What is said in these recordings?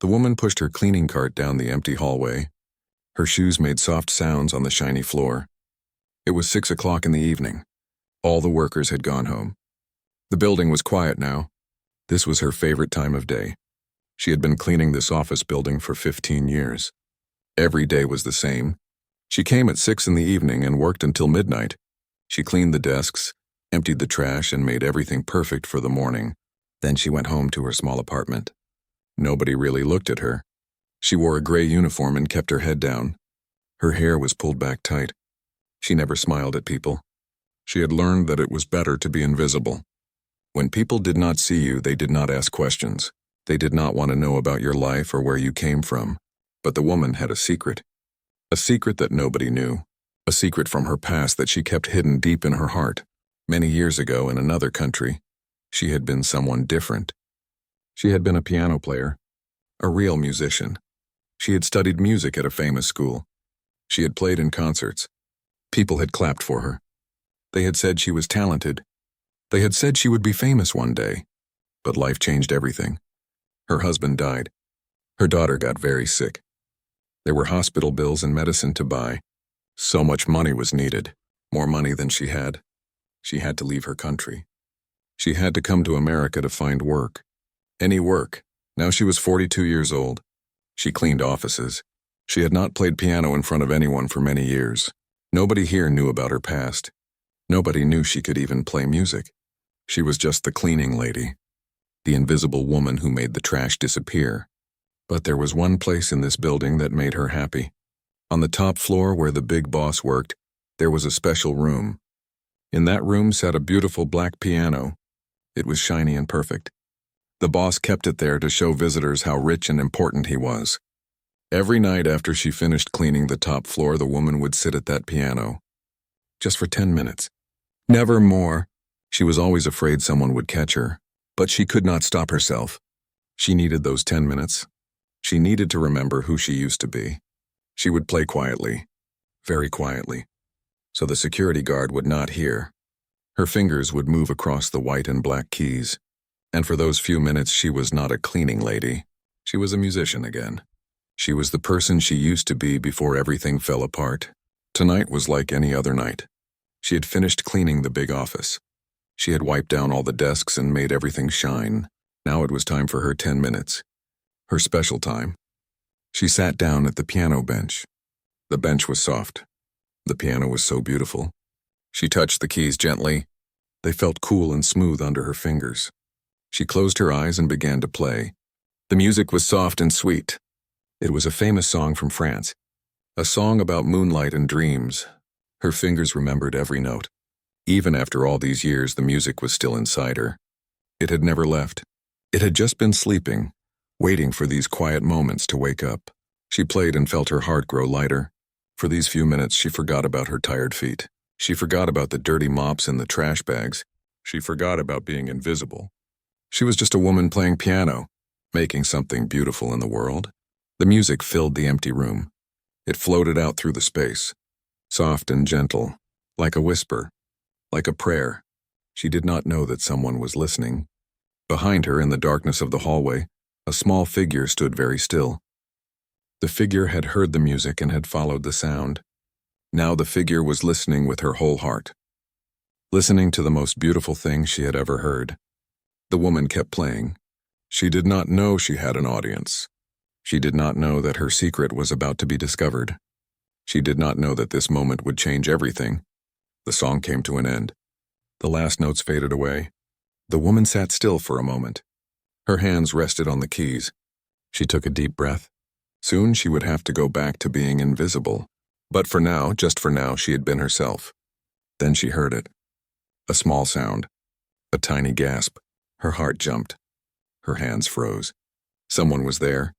The woman pushed her cleaning cart down the empty hallway. Her shoes made soft sounds on the shiny floor. It was 6 o'clock in the evening. All the workers had gone home. The building was quiet now. This was her favorite time of day. She had been cleaning this office building for 15 years. Every day was the same. She came at 6 in the evening and worked until midnight. She cleaned the desks, emptied the trash, and made everything perfect for the morning. Then she went home to her small apartment. Nobody really looked at her. She wore a gray uniform and kept her head down. Her hair was pulled back tight. She never smiled at people. She had learned that it was better to be invisible. When people did not see you, they did not ask questions. They did not want to know about your life or where you came from. But the woman had a secret that nobody knew, a secret from her past that she kept hidden deep in her heart. Many years ago in another country, she had been someone different. She had been a piano player, a real musician. She had studied music at a famous school. She had played in concerts. People had clapped for her. They had said she was talented. They had said she would be famous one day. But life changed everything. Her husband died. Her daughter got very sick. There were hospital bills and medicine to buy. So much money was needed, more money than she had. She had to leave her country. She had to come to America to find work. Any work. Now she was 42 years old. She cleaned offices. She had not played piano in front of anyone for many years. Nobody here knew about her past. Nobody knew she could even play music. She was just the cleaning lady, the invisible woman who made the trash disappear. But there was one place in this building that made her happy. On the top floor where the big boss worked, there was a special room. In that room sat a beautiful black piano. It was shiny and perfect. The boss kept it there to show visitors how rich and important he was. Every night after she finished cleaning the top floor, the woman would sit at that piano. Just for 10 minutes. Never more. She was always afraid someone would catch her, but she could not stop herself. She needed those 10 minutes. She needed to remember who she used to be. She would play quietly, very quietly, so the security guard would not hear. Her fingers would move across the white and black keys, and for those few minutes she was not a cleaning lady. She was a musician again. She was the person she used to be before everything fell apart. Tonight was like any other night. She had finished cleaning the big office. She had wiped down all the desks and made everything shine. Now it was time for her 10 minutes. Her special time. She sat down at the piano bench. The bench was soft. The piano was so beautiful. She touched the keys gently. They felt cool and smooth under her fingers. She closed her eyes and began to play. The music was soft and sweet. It was a famous song from France. A song about moonlight and dreams. Her fingers remembered every note. Even after all these years, the music was still inside her. It had never left. It had just been sleeping, waiting for these quiet moments to wake up. She played and felt her heart grow lighter. For these few minutes, she forgot about her tired feet. She forgot about the dirty mops and the trash bags. She forgot about being invisible. She was just a woman playing piano, making something beautiful in the world. The music filled the empty room. It floated out through the space, soft and gentle, like a whisper, like a prayer. She did not know that someone was listening. Behind her, in the darkness of the hallway, a small figure stood very still. The figure had heard the music and had followed the sound. Now the figure was listening with her whole heart, listening to the most beautiful thing she had ever heard. The woman kept playing. She did not know she had an audience. She did not know that her secret was about to be discovered. She did not know that this moment would change everything. The song came to an end. The last notes faded away. The woman sat still for a moment. Her hands rested on the keys. She took a deep breath. Soon she would have to go back to being invisible. But for now, just for now, she had been herself. Then she heard it. A small sound. A tiny gasp. Her heart jumped. Her hands froze. Someone was there.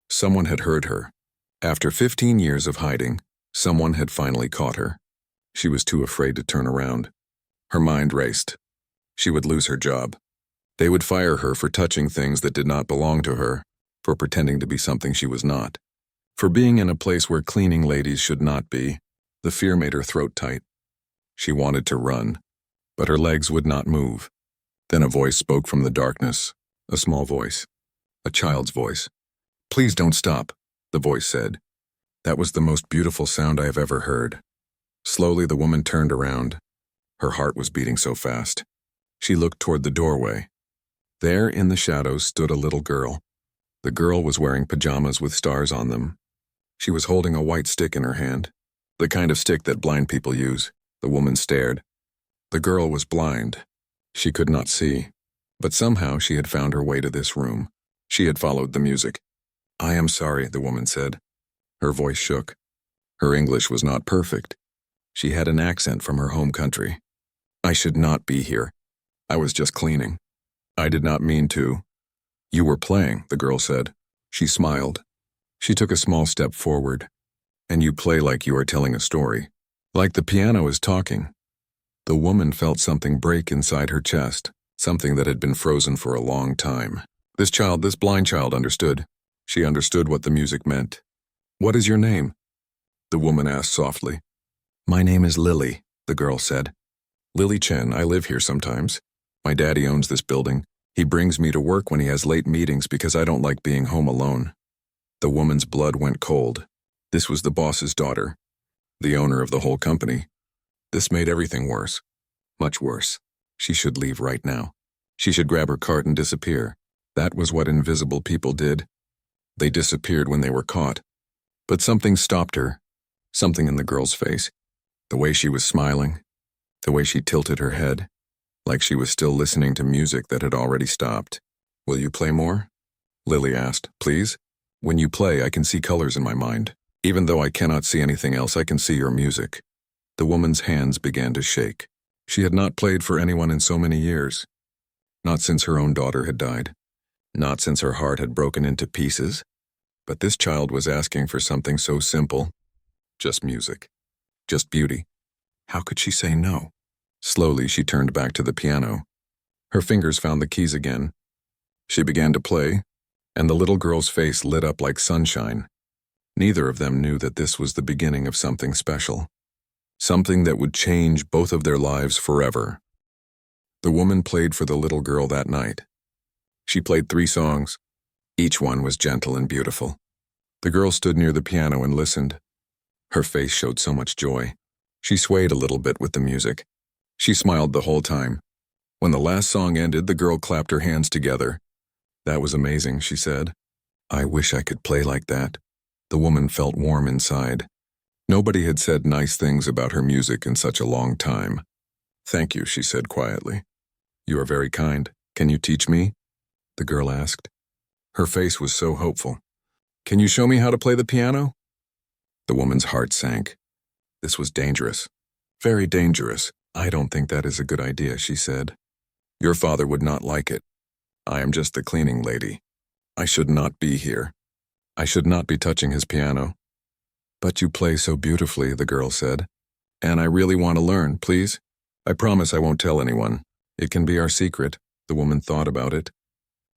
Someone had heard her. After 15 years of hiding, someone had finally caught her. She was too afraid to turn around. Her mind raced. She would lose her job. They would fire her for touching things that did not belong to her, for pretending to be something she was not, for being in a place where cleaning ladies should not be. The fear made her throat tight. She wanted to run, but her legs would not move. Then a voice spoke from the darkness, a small voice, a child's voice. Please don't stop, the voice said. That was the most beautiful sound I have ever heard. Slowly the woman turned around. Her heart was beating so fast. She looked toward the doorway. There in the shadows stood a little girl. The girl was wearing pajamas with stars on them. She was holding a white stick in her hand, the kind of stick that blind people use. The woman stared. The girl was blind. She could not see, but somehow she had found her way to this room. She had followed the music. I am sorry, the woman said. Her voice shook. Her English was not perfect. She had an accent from her home country. I should not be here. I was just cleaning. I did not mean to. You were playing, the girl said. She smiled. She took a small step forward. And you play like you are telling a story. Like the piano is talking. The woman felt something break inside her chest, something that had been frozen for a long time. This blind child understood. She understood what the music meant. What is your name? The woman asked softly. My name is Lily, the girl said. Lily Chen, I live here sometimes. My daddy owns this building. He brings me to work when he has late meetings because I don't like being home alone. The woman's blood went cold. This was the boss's daughter, the owner of the whole company. This made everything worse. Much worse. She should leave right now. She should grab her cart and disappear. That was what invisible people did. They disappeared when they were caught. But something stopped her. Something in the girl's face. The way she was smiling. The way she tilted her head. Like she was still listening to music that had already stopped. Will you play more? Lily asked. Please? When you play, I can see colors in my mind. Even though I cannot see anything else, I can see your music. The woman's hands began to shake. She had not played for anyone in so many years. Not since her own daughter had died. Not since her heart had broken into pieces. But this child was asking for something so simple. Just music. Just beauty. How could she say no? Slowly, she turned back to the piano. Her fingers found the keys again. She began to play, and the little girl's face lit up like sunshine. Neither of them knew that this was the beginning of something special. Something that would change both of their lives forever. The woman played for the little girl that night. She played 3 songs. Each one was gentle and beautiful. The girl stood near the piano and listened. Her face showed so much joy. She swayed a little bit with the music. She smiled the whole time. When the last song ended, the girl clapped her hands together. That was amazing, she said. I wish I could play like that. The woman felt warm inside. Nobody had said nice things about her music in such a long time. Thank you, she said quietly. You are very kind. Can you teach me? The girl asked. Her face was so hopeful. Can you show me how to play the piano? The woman's heart sank. This was dangerous. Very dangerous. I don't think that is a good idea, she said. Your father would not like it. I am just the cleaning lady. I should not be here. I should not be touching his piano. But you play so beautifully, the girl said. And I really want to learn, please. I promise I won't tell anyone. It can be our secret. The woman thought about it.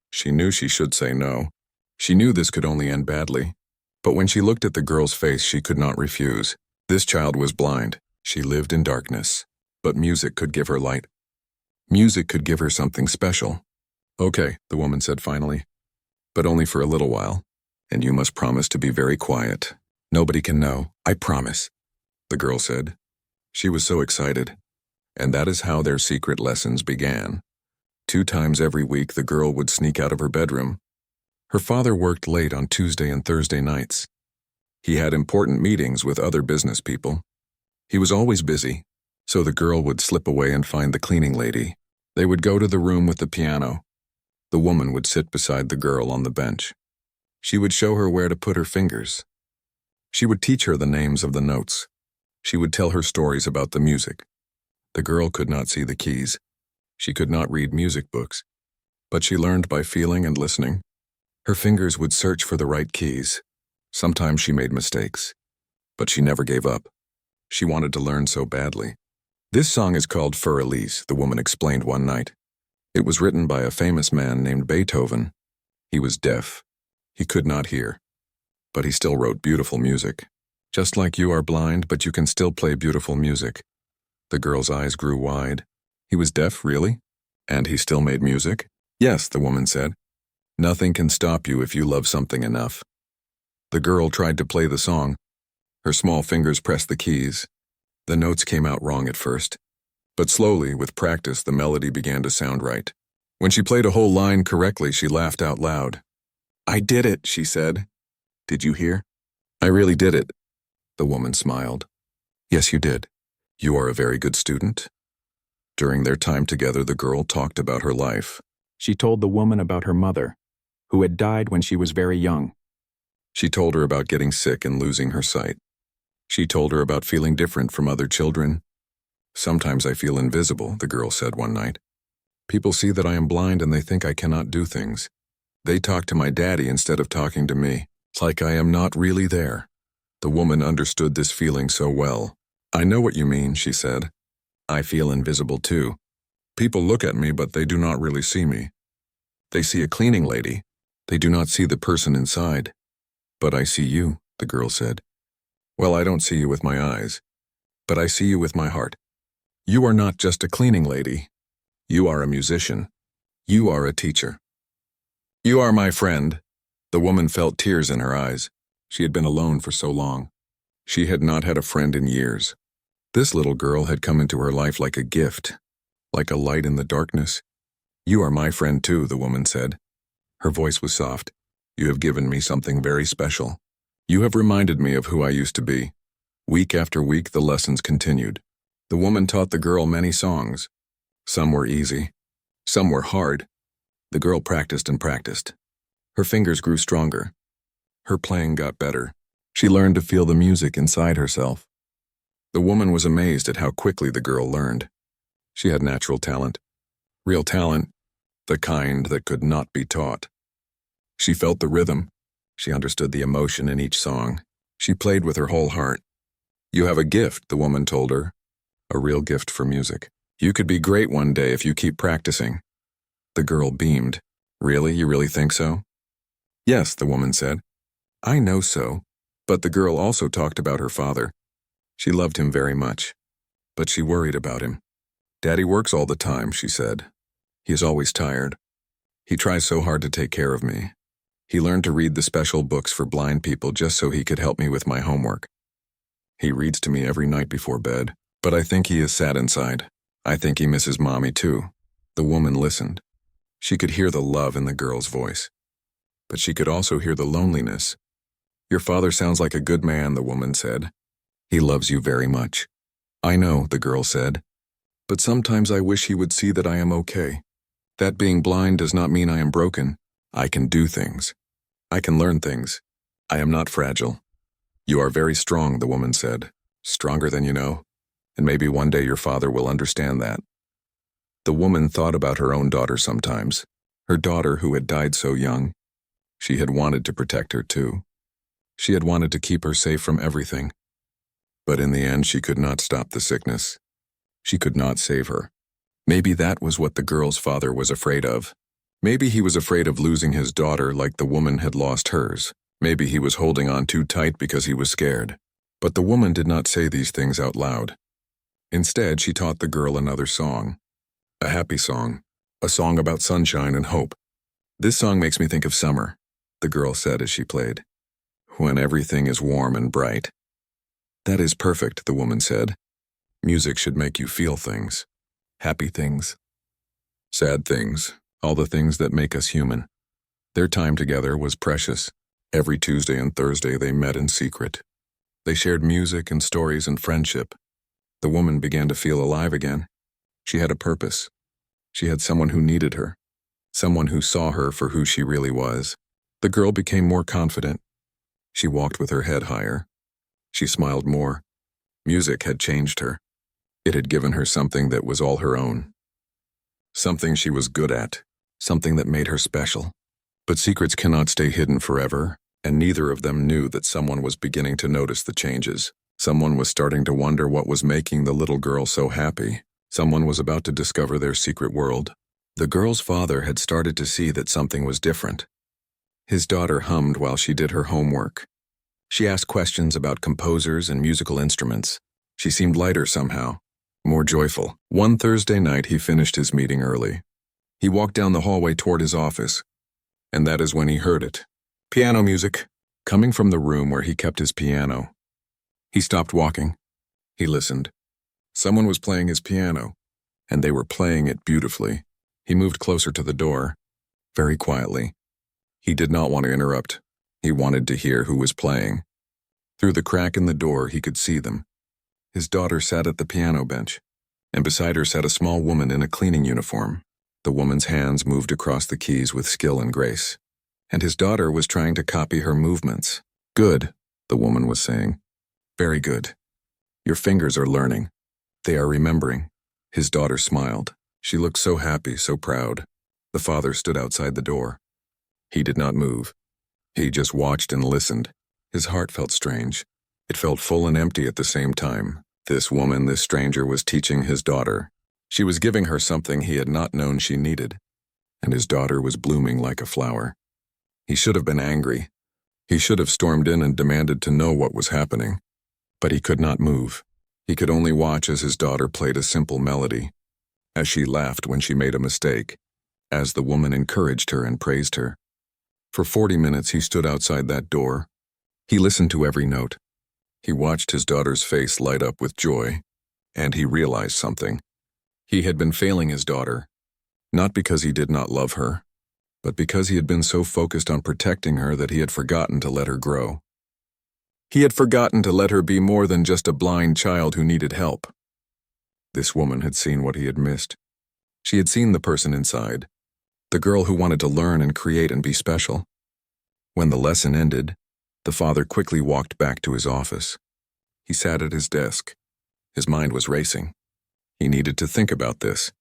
She knew she should say no. She knew this could only end badly. But when she looked at the girl's face, she could not refuse. This child was blind. She lived in darkness. But music could give her light. Music could give her something special. Okay, the woman said finally. But only for a little while. And you must promise to be very quiet. Nobody can know. I promise, the girl said. She was so excited. And that is how their secret lessons began. 2 times every week, the girl would sneak out of her bedroom. Her father worked late on Tuesday and Thursday nights. He had important meetings with other business people. He was always busy, so the girl would slip away and find the cleaning lady. They would go to the room with the piano. The woman would sit beside the girl on the bench. She would show her where to put her fingers. She would teach her the names of the notes. She would tell her stories about the music. The girl could not see the keys. She could not read music books. But she learned by feeling and listening. Her fingers would search for the right keys. Sometimes she made mistakes. But she never gave up. She wanted to learn so badly. This song is called Für Elise, the woman explained one night. It was written by a famous man named Beethoven. He was deaf. He could not hear. But he still wrote beautiful music. Just like you are blind, but you can still play beautiful music. The girl's eyes grew wide. He was deaf, really? And he still made music? Yes, the woman said. Nothing can stop you if you love something enough. The girl tried to play the song. Her small fingers pressed the keys. The notes came out wrong at first. But slowly, with practice, the melody began to sound right. When she played a whole line correctly, she laughed out loud. "I did it," she said. "Did you hear?" "I really did it." The woman smiled. "Yes, you did. You are a very good student." During their time together, the girl talked about her life. She told the woman about her mother, who had died when she was very young. She told her about getting sick and losing her sight. She told her about feeling different from other children. "Sometimes I feel invisible," the girl said one night. "People see that I am blind and they think I cannot do things. They talk to my daddy instead of talking to me. It's like I am not really there." The woman understood this feeling so well. "I know what you mean," she said. "I feel invisible too. People look at me, but they do not really see me. They see a cleaning lady. They do not see the person inside." "But I see you," the girl said. "Well, I don't see you with my eyes, but I see you with my heart. You are not just a cleaning lady. You are a musician. You are a teacher. You are my friend." The woman felt tears in her eyes. She had been alone for so long. She had not had a friend in years. This little girl had come into her life like a gift, like a light in the darkness. "You are my friend too," the woman said. Her voice was soft. "You have given me something very special. You have reminded me of who I used to be." Week after week, the lessons continued. The woman taught the girl many songs. Some were easy. Some were hard. The girl practiced and practiced. Her fingers grew stronger. Her playing got better. She learned to feel the music inside herself. The woman was amazed at how quickly the girl learned. She had natural talent. Real talent, the kind that could not be taught. She felt the rhythm. She understood the emotion in each song. She played with her whole heart. "You have a gift," the woman told her. "A real gift for music. You could be great one day if you keep practicing." The girl beamed. "Really? You really think so?" "Yes," the woman said. "I know so." But the girl also talked about her father. She loved him very much, but she worried about him. "Daddy works all the time," she said. "He is always tired. He tries so hard to take care of me. He learned to read the special books for blind people just so he could help me with my homework. He reads to me every night before bed, but I think he is sad inside. I think he misses Mommy too." The woman listened. She could hear the love in the girl's voice, but she could also hear the loneliness. "Your father sounds like a good man," the woman said. "He loves you very much." "I know," the girl said, "but sometimes I wish he would see that I am okay. That being blind does not mean I am broken. I can do things. I can learn things. I am not fragile." "You are very strong," the woman said. "Stronger than you know. And maybe one day your father will understand that." The woman thought about her own daughter sometimes, her daughter who had died so young. She had wanted to protect her too. She had wanted to keep her safe from everything. But in the end, she could not stop the sickness. She could not save her. Maybe that was what the girl's father was afraid of. Maybe he was afraid of losing his daughter like the woman had lost hers. Maybe he was holding on too tight because he was scared. But the woman did not say these things out loud. Instead, she taught the girl another song. A happy song. A song about sunshine and hope. "This song makes me think of summer," the girl said as she played. "When everything is warm and bright." "That is perfect," the woman said. "Music should make you feel things. Happy things. Sad things. All the things that make us human." Their time together was precious. Every Tuesday and Thursday they met in secret. They shared music and stories and friendship. The woman began to feel alive again. She had a purpose. She had someone who needed her. Someone who saw her for who she really was. The girl became more confident. She walked with her head higher. She smiled more. Music had changed her. It had given her something that was all her own. Something she was good at. Something that made her special. But secrets cannot stay hidden forever, and neither of them knew that someone was beginning to notice the changes. Someone was starting to wonder what was making the little girl so happy. Someone was about to discover their secret world. The girl's father had started to see that something was different. His daughter hummed while she did her homework. She asked questions about composers and musical instruments. She seemed lighter somehow, more joyful. One Thursday night he finished his meeting early. He walked down the hallway toward his office, And that is when he heard it. Piano music, coming from the room where he kept his piano. He stopped walking. He listened. Someone was playing his piano, and they were playing it beautifully. He moved closer to the door, very quietly. He did not want to interrupt. He wanted to hear who was playing. Through the crack in the door, he could see them. His daughter sat at the piano bench, and beside her sat a small woman in a cleaning uniform. The woman's hands moved across the keys with skill and grace, and his daughter was trying to copy her movements. Good, the woman was saying. Very good. Your fingers are learning. They are remembering. His daughter smiled. She looked so happy, so proud. The father stood outside the door. He did not move. He just watched and listened. His heart felt strange. It felt full and empty at the same time. This woman, this stranger, was teaching his daughter. She was giving her something he had not known she needed, and his daughter was blooming like a flower. He should have been angry. He should have stormed in and demanded to know what was happening. But he could not move. He could only watch as his daughter played a simple melody, as she laughed when she made a mistake, as the woman encouraged her and praised her. For 40 minutes he stood outside that door. He listened to every note. He watched his daughter's face light up with joy, and he realized something. He had been failing his daughter, not because he did not love her, but because he had been so focused on protecting her that he had forgotten to let her grow. He had forgotten to let her be more than just a blind child who needed help. This woman had seen what he had missed. She had seen the person inside, the girl who wanted to learn and create and be special. When the lesson ended, the father quickly walked back to his office. He sat at his desk. His mind was racing. He needed to think about this.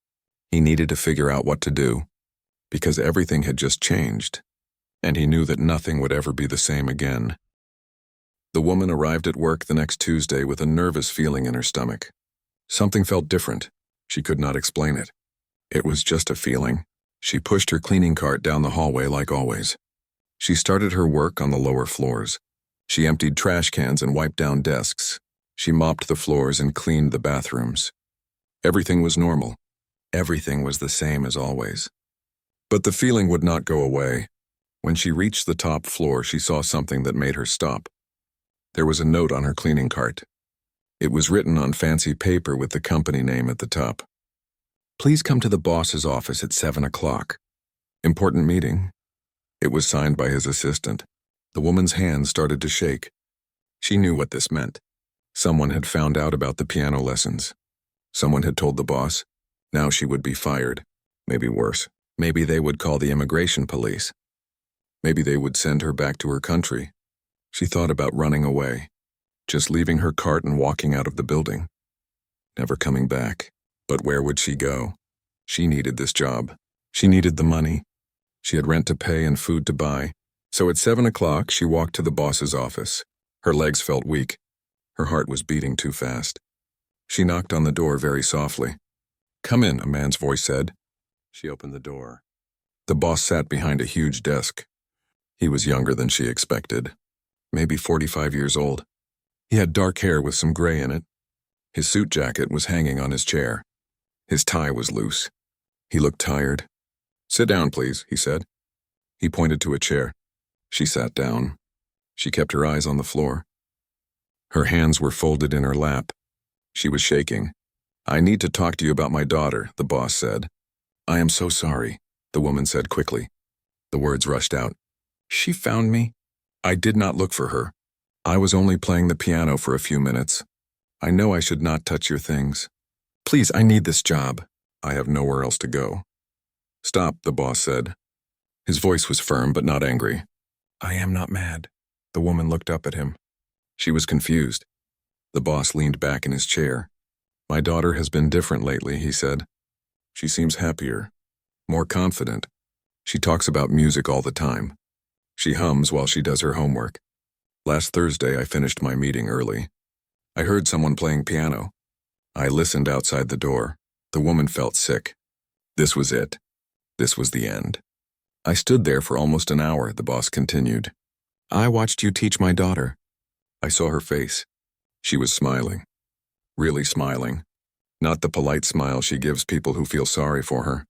He needed to figure out what to do, because everything had just changed, and he knew that nothing would ever be the same again. The woman arrived at work the next Tuesday with a nervous feeling in her stomach. Something felt different. She could not explain it. It was just a feeling. She pushed her cleaning cart down the hallway like always. She started her work on the lower floors. She emptied trash cans and wiped down desks. She mopped the floors and cleaned the bathrooms. Everything was normal. Everything was the same as always. But the feeling would not go away. When she reached the top floor, she saw something that made her stop. There was a note on her cleaning cart. It was written on fancy paper with the company name at the top. Please come to the boss's office at 7 o'clock. Important meeting. It was signed by his assistant. The woman's hands started to shake. She knew what this meant. Someone had found out about the piano lessons. Someone had told the boss. Now she would be fired. Maybe worse. Maybe they would call the immigration police. Maybe they would send her back to her country. She thought about running away, just leaving her cart and walking out of the building. Never coming back. But where would she go? She needed this job. She needed the money. She had rent to pay and food to buy. So at 7 o'clock, she walked to the boss's office. Her legs felt weak. Her heart was beating too fast. She knocked on the door very softly. Come in, a man's voice said. She opened the door. The boss sat behind a huge desk. He was younger than she expected. Maybe 45 years old. He had dark hair with some gray in it. His suit jacket was hanging on his chair. His tie was loose. He looked tired. Sit down, please, he said. He pointed to a chair. She sat down. She kept her eyes on the floor. Her hands were folded in her lap. She was shaking. I need to talk to you about my daughter, the boss said. I am so sorry, the woman said quickly. The words rushed out. She found me. I did not look for her. I was only playing the piano for a few minutes. I know I should not touch your things. Please, I need this job. I have nowhere else to go. Stop, the boss said. His voice was firm but not angry. I am not mad. The woman looked up at him. She was confused. The boss leaned back in his chair. My daughter has been different lately, he said. She seems happier, more confident. She talks about music all the time. She hums while she does her homework. Last Thursday, I finished my meeting early. I heard someone playing piano. I listened outside the door. The woman felt sick. This was it. This was the end. I stood there for almost an hour, the boss continued. I watched you teach my daughter. I saw her face. She was smiling. Really smiling. Not the polite smile she gives people who feel sorry for her.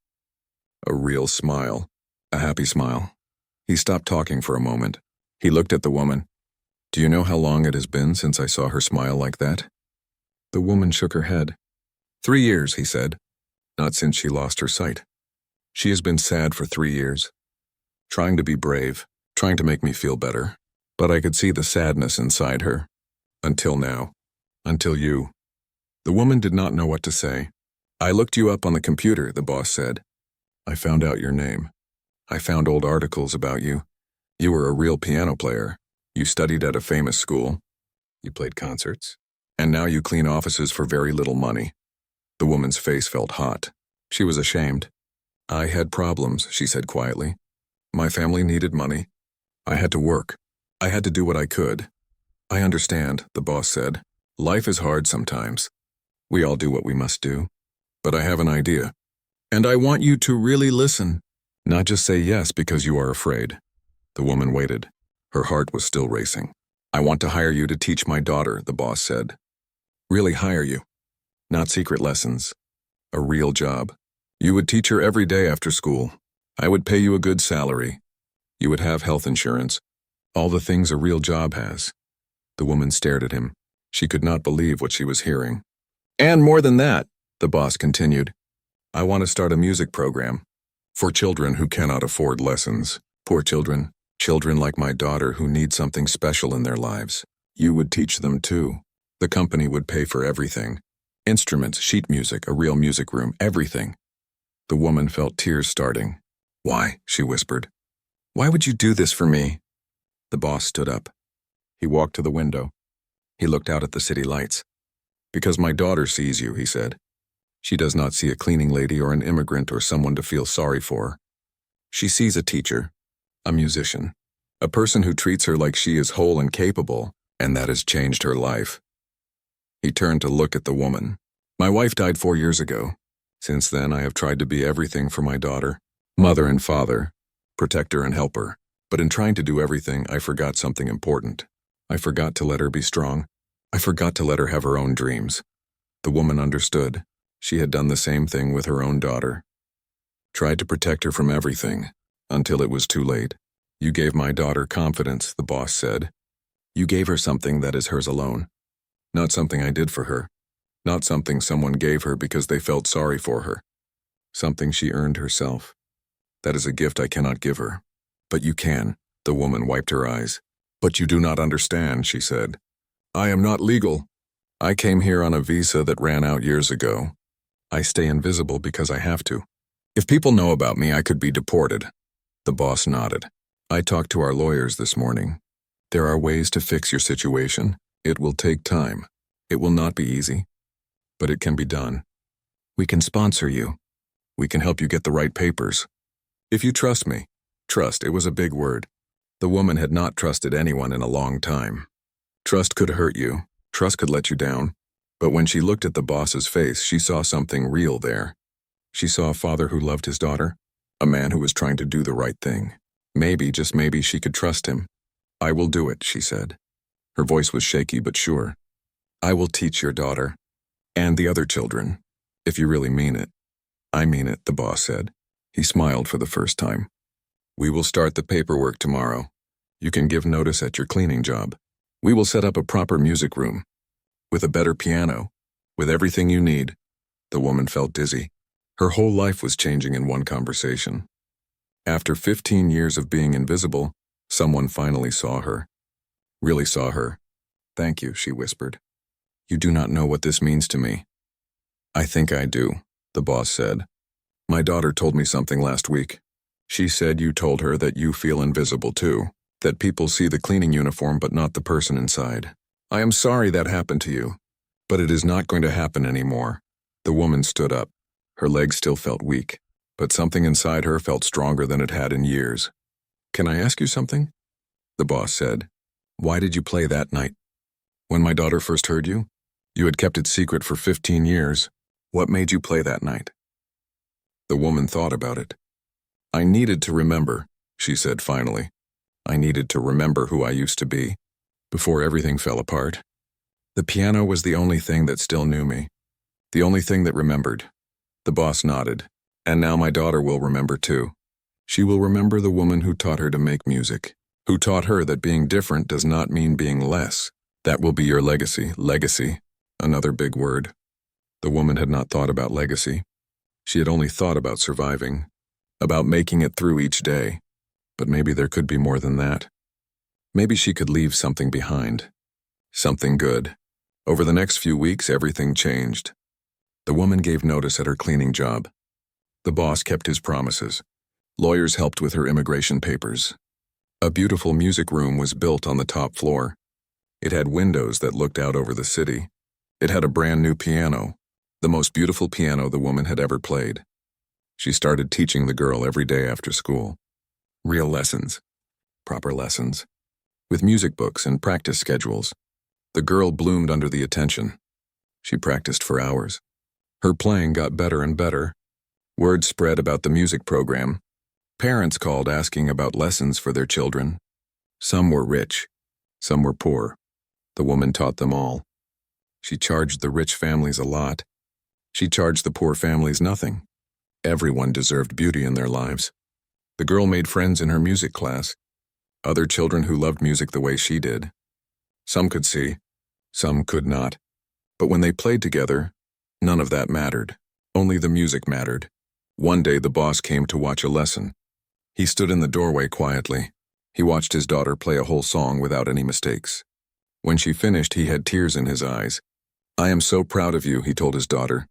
A real smile. A happy smile. He stopped talking for a moment. He looked at the woman. Do you know how long it has been since I saw her smile like that? The woman shook her head. 3 years, he said. Not since she lost her sight. She has been sad for 3 years. Trying to be brave, trying to make me feel better. But I could see the sadness inside her. Until now. Until you. The woman did not know what to say. I looked you up on the computer, the boss said. I found out your name. I found old articles about you. You were a real piano player. You studied at a famous school. You played concerts. And now you clean offices for very little money. The woman's face felt hot. She was ashamed. I had problems, she said quietly. My family needed money. I had to work. I had to do what I could. I understand, the boss said. Life is hard sometimes. We all do what we must do. But I have an idea. And I want you to really listen. Not just say yes because you are afraid. The woman waited. Her heart was still racing. I want to hire you to teach my daughter, the boss said. Really hire you. Not secret lessons. A real job. You would teach her every day after school. I would pay you a good salary. You would have health insurance. All the things a real job has. The woman stared at him. She could not believe what she was hearing. And more than that, the boss continued. I want to start a music program. For children who cannot afford lessons. Poor children. Children like my daughter who need something special in their lives. You would teach them too. The company would pay for everything. Instruments, sheet music, a real music room, everything. The woman felt tears starting. Why? She whispered. Why would you do this for me? The boss stood up. He walked to the window. He looked out at the city lights. Because my daughter sees you, he said. She does not see a cleaning lady or an immigrant or someone to feel sorry for. She sees a teacher, a musician, a person who treats her like she is whole and capable, and that has changed her life. He turned to look at the woman. My wife died 4 years ago. Since then, I have tried to be everything for my daughter, mother and father, protector and helper. But in trying to do everything, I forgot something important. I forgot to let her be strong. I forgot to let her have her own dreams. The woman understood. She had done the same thing with her own daughter. Tried to protect her from everything, until it was too late. You gave my daughter confidence, the boss said. You gave her something that is hers alone. Not something I did for her. Not something someone gave her because they felt sorry for her. Something she earned herself. That is a gift I cannot give her. But you can. The woman wiped her eyes. But you do not understand, she said. I am not legal. I came here on a visa that ran out years ago. I stay invisible because I have to. If people know about me, I could be deported. The boss nodded. I talked to our lawyers this morning. There are ways to fix your situation. It will take time. It will not be easy. But it can be done. We can sponsor you. We can help you get the right papers. If you trust me. Trust, it was a big word. The woman had not trusted anyone in a long time. Trust could hurt you. Trust could let you down. But when she looked at the boss's face, she saw something real there. She saw a father who loved his daughter, a man who was trying to do the right thing. Maybe, just maybe, she could trust him. I will do it, she said. Her voice was shaky but sure. I will teach your daughter. And the other children. If you really mean it. I mean it, the boss said. He smiled for the first time. We will start the paperwork tomorrow. You can give notice at your cleaning job. We will set up a proper music room. With a better piano. With everything you need. The woman felt dizzy. Her whole life was changing in one conversation. After 15 years of being invisible, someone finally saw her. Really saw her. Thank you, she whispered. You do not know what this means to me. I think I do, the boss said. My daughter told me something last week. She said you told her that you feel invisible too, that people see the cleaning uniform but not the person inside. I am sorry that happened to you, but it is not going to happen anymore. The woman stood up. Her legs still felt weak, but something inside her felt stronger than it had in years. Can I ask you something? The boss said. Why did you play that night? When my daughter first heard you? You had kept it secret for 15 years. What made you play that night? The woman thought about it. I needed to remember, she said finally. I needed to remember who I used to be, before everything fell apart. The piano was the only thing that still knew me. The only thing that remembered. The boss nodded. And now my daughter will remember too. She will remember the woman who taught her to make music, who taught her that being different does not mean being less. That will be your legacy. Legacy. Another big word. The woman had not thought about legacy. She had only thought about surviving, about making it through each day. But maybe there could be more than that. Maybe she could leave something behind. Something good. Over the next few weeks, everything changed. The woman gave notice at her cleaning job. The boss kept his promises. Lawyers helped with her immigration papers. A beautiful music room was built on the top floor. It had windows that looked out over the city. It had a brand new piano, the most beautiful piano the woman had ever played. She started teaching the girl every day after school. Real lessons. Proper lessons. With music books and practice schedules. The girl bloomed under the attention. She practiced for hours. Her playing got better and better. Word spread about the music program. Parents called asking about lessons for their children. Some were rich. Some were poor. The woman taught them all. She charged the rich families a lot. She charged the poor families nothing. Everyone deserved beauty in their lives. The girl made friends in her music class. Other children who loved music the way she did. Some could see. Some could not. But when they played together, none of that mattered. Only the music mattered. One day the boss came to watch a lesson. He stood in the doorway quietly. He watched his daughter play a whole song without any mistakes. When she finished, he had tears in his eyes. "I am so proud of you," he told his daughter.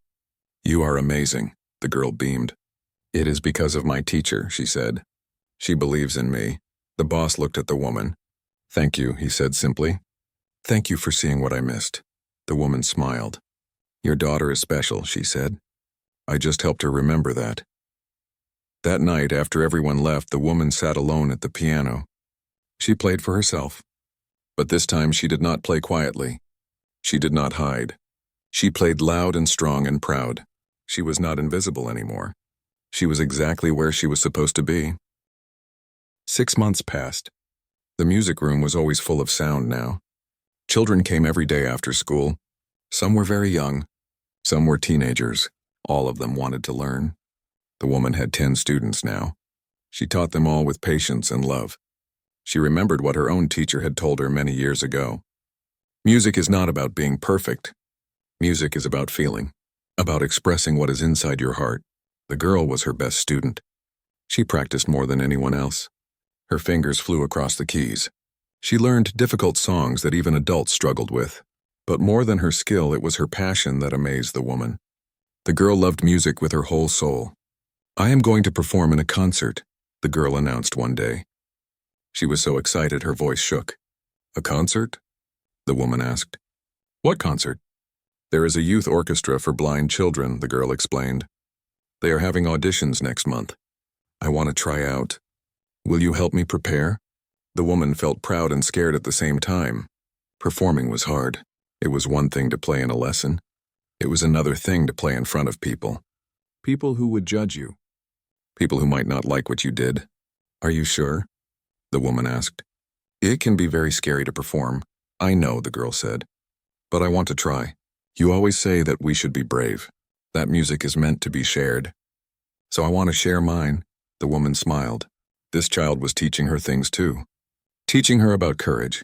"You are amazing," the girl beamed. "It is because of my teacher," she said. "She believes in me." The boss looked at the woman. "Thank you," he said simply. "Thank you for seeing what I missed." The woman smiled. "Your daughter is special," she said. "I just helped her remember that." That night, after everyone left, the woman sat alone at the piano. She played for herself. But this time she did not play quietly. She did not hide. She played loud and strong and proud. She was not invisible anymore. She was exactly where she was supposed to be. 6 months passed. The music room was always full of sound now. Children came every day after school. Some were very young. Some were teenagers. All of them wanted to learn. The woman had 10 students now. She taught them all with patience and love. She remembered what her own teacher had told her many years ago. Music is not about being perfect. Music is about feeling, about expressing what is inside your heart. The girl was her best student. She practiced more than anyone else. Her fingers flew across the keys. She learned difficult songs that even adults struggled with. But more than her skill, it was her passion that amazed the woman. The girl loved music with her whole soul. "I am going to perform in a concert," the girl announced one day. She was so excited her voice shook. "A concert?" the woman asked. "What concert?" "There is a youth orchestra for blind children," the girl explained. "They are having auditions next month. I want to try out. Will you help me prepare?" The woman felt proud and scared at the same time. Performing was hard. It was one thing to play in a lesson. It was another thing to play in front of people. People who would judge you. People who might not like what you did. "Are you sure?" the woman asked. "It can be very scary to perform." "I know," the girl said. "But I want to try. You always say that we should be brave. That music is meant to be shared. So I want to share mine." The woman smiled. This child was teaching her things too. Teaching her about courage.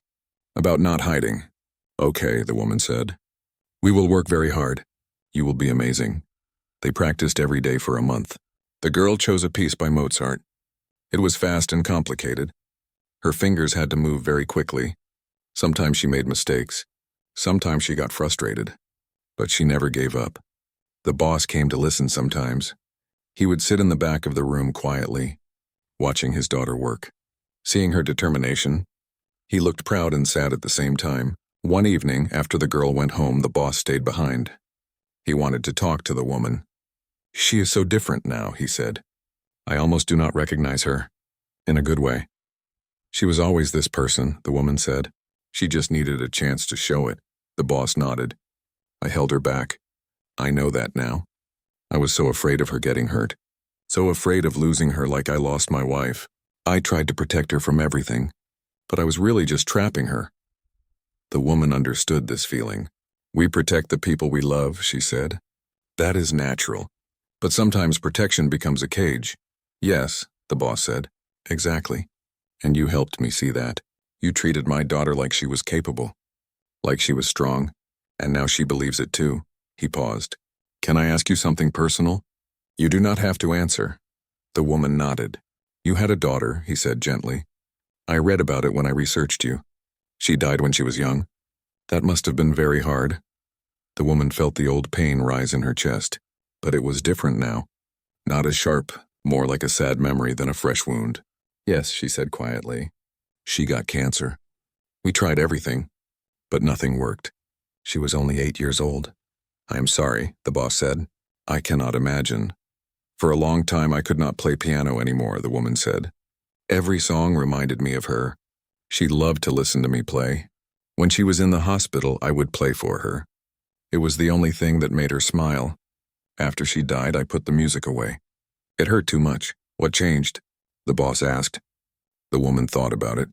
About not hiding. "Okay," the woman said. "We will work very hard. You will be amazing." They practiced every day for a month. The girl chose a piece by Mozart. It was fast and complicated. Her fingers had to move very quickly. Sometimes she made mistakes. Sometimes she got frustrated. But she never gave up. The boss came to listen sometimes. He would sit in the back of the room quietly, watching his daughter work. Seeing her determination, he looked proud and sad at the same time. One evening, after the girl went home, the boss stayed behind. He wanted to talk to the woman. "She is so different now," he said. "I almost do not recognize her. In a good way." "She was always this person," the woman said. "She just needed a chance to show it." The boss nodded. "I held her back. I know that now. I was so afraid of her getting hurt. So afraid of losing her like I lost my wife. I tried to protect her from everything. But I was really just trapping her." The woman understood this feeling. "We protect the people we love," she said. "That is natural. But sometimes protection becomes a cage." "Yes," the boss said. Exactly. And you helped me see that. You treated my daughter like she was capable, like she was strong, and now she believes it too. He paused. Can I ask you something personal? You do not have to answer. The woman nodded. You had a daughter, he said gently. I read about it when I researched you. She died when she was young. That must have been very hard. The woman felt the old pain rise in her chest, but it was different now. Not as sharp, more like a sad memory than a fresh wound. Yes, she said quietly. She got cancer. We tried everything, but nothing worked. She was only 8 years old. I am sorry, the boss said. I cannot imagine. For a long time I could not play piano anymore, the woman said. Every song reminded me of her. She loved to listen to me play. When she was in the hospital, I would play for her. It was the only thing that made her smile. After she died, I put the music away. It hurt too much. What changed? The boss asked. The woman thought about it.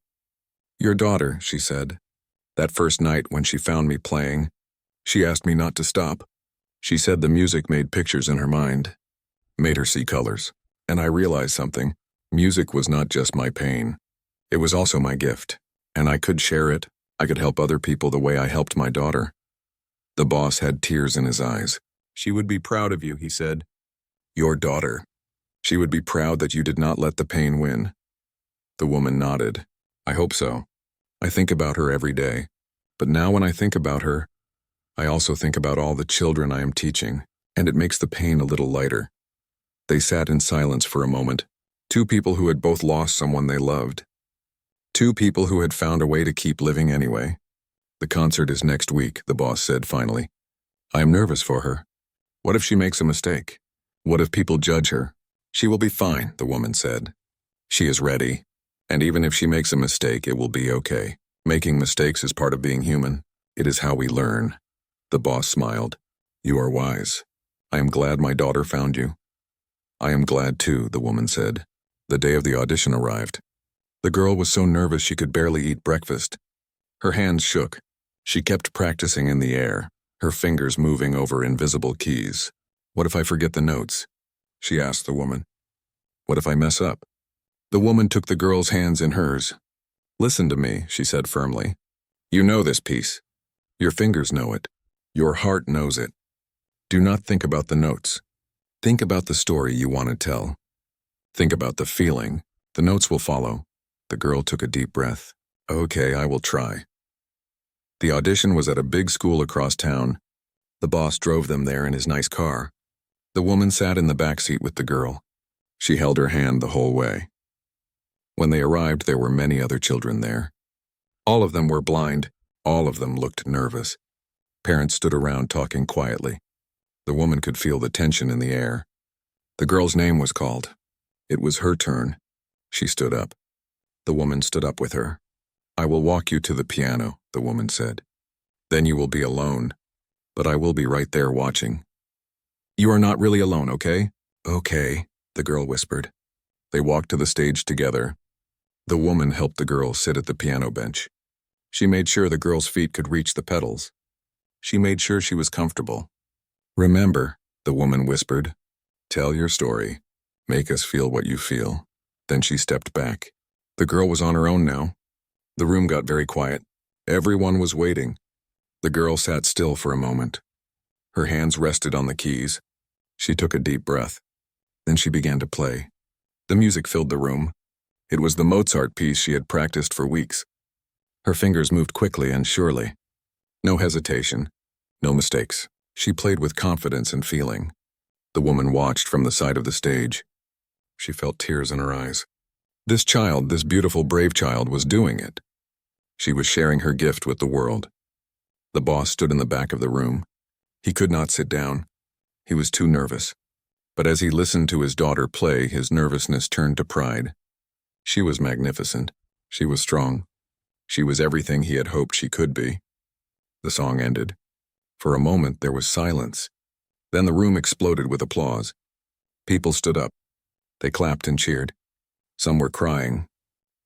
Your daughter, she said. That first night when she found me playing, she asked me not to stop. She said the music made pictures in her mind, made her see colors. And I realized something. Music was not just my pain. It was also my gift. And I could share it. I could help other people the way I helped my daughter. The boss had tears in his eyes. She would be proud of you, he said. Your daughter. She would be proud that you did not let the pain win. The woman nodded. I hope so. I think about her every day. But now when I think about her, I also think about all the children I am teaching, and it makes the pain a little lighter. They sat in silence for a moment. Two people who had both lost someone they loved. Two people who had found a way to keep living anyway. The concert is next week, the boss said finally. I am nervous for her. What if she makes a mistake? What if people judge her? She will be fine, the woman said. She is ready. And even if she makes a mistake, it will be okay. Making mistakes is part of being human. It is how we learn. The boss smiled. You are wise. I am glad my daughter found you. I am glad too, the woman said. The day of the audition arrived. The girl was so nervous she could barely eat breakfast. Her hands shook. She kept practicing in the air, her fingers moving over invisible keys. What if I forget the notes? She asked the woman. What if I mess up? The woman took the girl's hands in hers. Listen to me, she said firmly. You know this piece. Your fingers know it. Your heart knows it. Do not think about the notes. Think about the story you want to tell. Think about the feeling. The notes will follow. The girl took a deep breath. Okay, I will try. The audition was at a big school across town. The boss drove them there in his nice car. The woman sat in the back seat with the girl. She held her hand the whole way. When they arrived, there were many other children there. All of them were blind. All of them looked nervous. Parents stood around talking quietly. The woman could feel the tension in the air. The girl's name was called. It was her turn. She stood up. The woman stood up with her. I will walk you to the piano, the woman said. Then you will be alone, but I will be right there watching. You are not really alone, okay? Okay, the girl whispered. They walked to the stage together. The woman helped the girl sit at the piano bench. She made sure the girl's feet could reach the pedals. She made sure she was comfortable. Remember, the woman whispered, tell your story. Make us feel what you feel. Then she stepped back. The girl was on her own now. The room got very quiet. Everyone was waiting. The girl sat still for a moment. Her hands rested on the keys. She took a deep breath. Then she began to play. The music filled the room. It was the Mozart piece she had practiced for weeks. Her fingers moved quickly and surely. No hesitation. No mistakes. She played with confidence and feeling. The woman watched from the side of the stage. She felt tears in her eyes. This child, this beautiful, brave child, was doing it. She was sharing her gift with the world. The boss stood in the back of the room. He could not sit down. He was too nervous. But as he listened to his daughter play, his nervousness turned to pride. She was magnificent. She was strong. She was everything he had hoped she could be. The song ended. For a moment, there was silence. Then the room exploded with applause. People stood up. They clapped and cheered. Some were crying.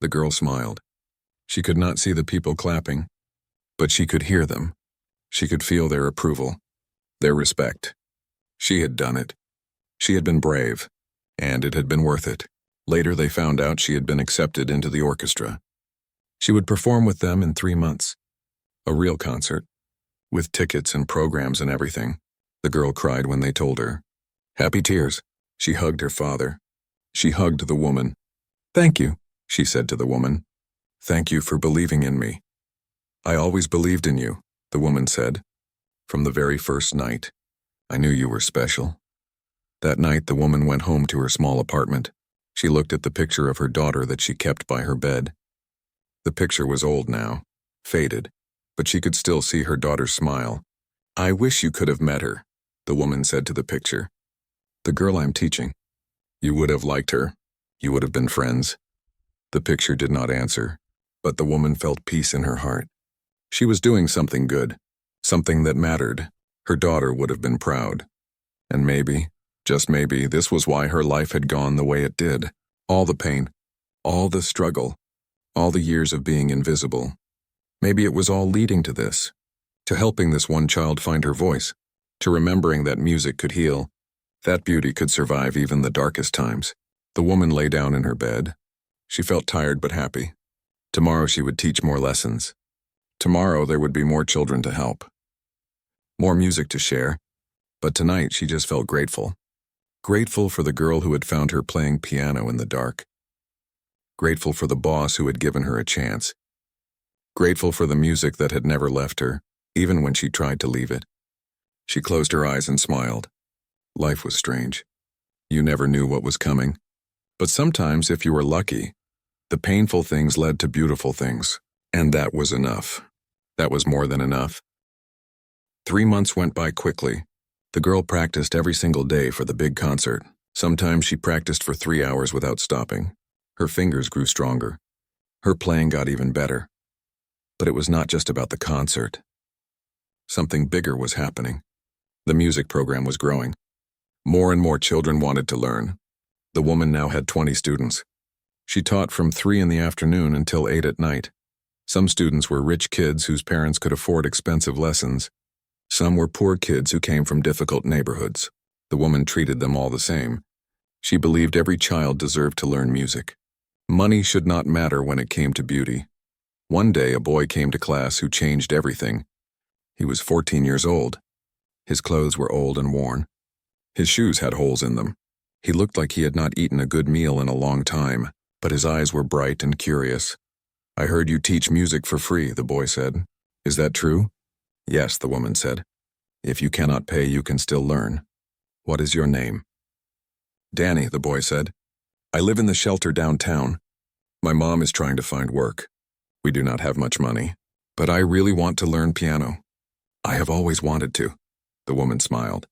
The girl smiled. She could not see the people clapping, but she could hear them. She could feel their approval, their respect. She had done it. She had been brave, and it had been worth it. Later, they found out she had been accepted into the orchestra. She would perform with them in 3 months. A real concert, with tickets and programs and everything. The girl cried when they told her. Happy tears. She hugged her father. She hugged the woman. Thank you, she said to the woman. Thank you for believing in me. I always believed in you, the woman said. From the very first night, I knew you were special. That night, the woman went home to her small apartment. She looked at the picture of her daughter that she kept by her bed. The picture was old now, faded, but she could still see her daughter's smile. I wish you could have met her, the woman said to the picture. The girl I'm teaching. You would have liked her. You would have been friends. The picture did not answer, but the woman felt peace in her heart. She was doing something good, something that mattered. Her daughter would have been proud. And maybe, just maybe, this was why her life had gone the way it did. All the pain, all the struggle, all the years of being invisible. Maybe it was all leading to this, to helping this one child find her voice, to remembering that music could heal, that beauty could survive even the darkest times. The woman lay down in her bed. She felt tired but happy. Tomorrow she would teach more lessons. Tomorrow there would be more children to help. More music to share. But tonight she just felt grateful. Grateful for the girl who had found her playing piano in the dark. Grateful for the boss who had given her a chance. Grateful for the music that had never left her, even when she tried to leave it. She closed her eyes and smiled. Life was strange. You never knew what was coming. But sometimes, if you were lucky, the painful things led to beautiful things. And that was enough. That was more than enough. 3 months went by quickly. The girl practiced every single day for the big concert. Sometimes she practiced for 3 hours without stopping. Her fingers grew stronger. Her playing got even better. But it was not just about the concert. Something bigger was happening. The music program was growing. More and more children wanted to learn. The woman now had 20 students. She taught from 3 in the afternoon until 8 at night. Some students were rich kids whose parents could afford expensive lessons. Some were poor kids who came from difficult neighborhoods. The woman treated them all the same. She believed every child deserved to learn music. Money should not matter when it came to beauty. One day a boy came to class who changed everything. He was 14 years old. His clothes were old and worn. His shoes had holes in them. He looked like he had not eaten a good meal in a long time, but his eyes were bright and curious. I heard you teach music for free, the boy said. Is that true? Yes, the woman said. If you cannot pay, you can still learn. What is your name? Danny, the boy said. I live in the shelter downtown. My mom is trying to find work. We do not have much money, but I really want to learn piano. I have always wanted to. The woman smiled.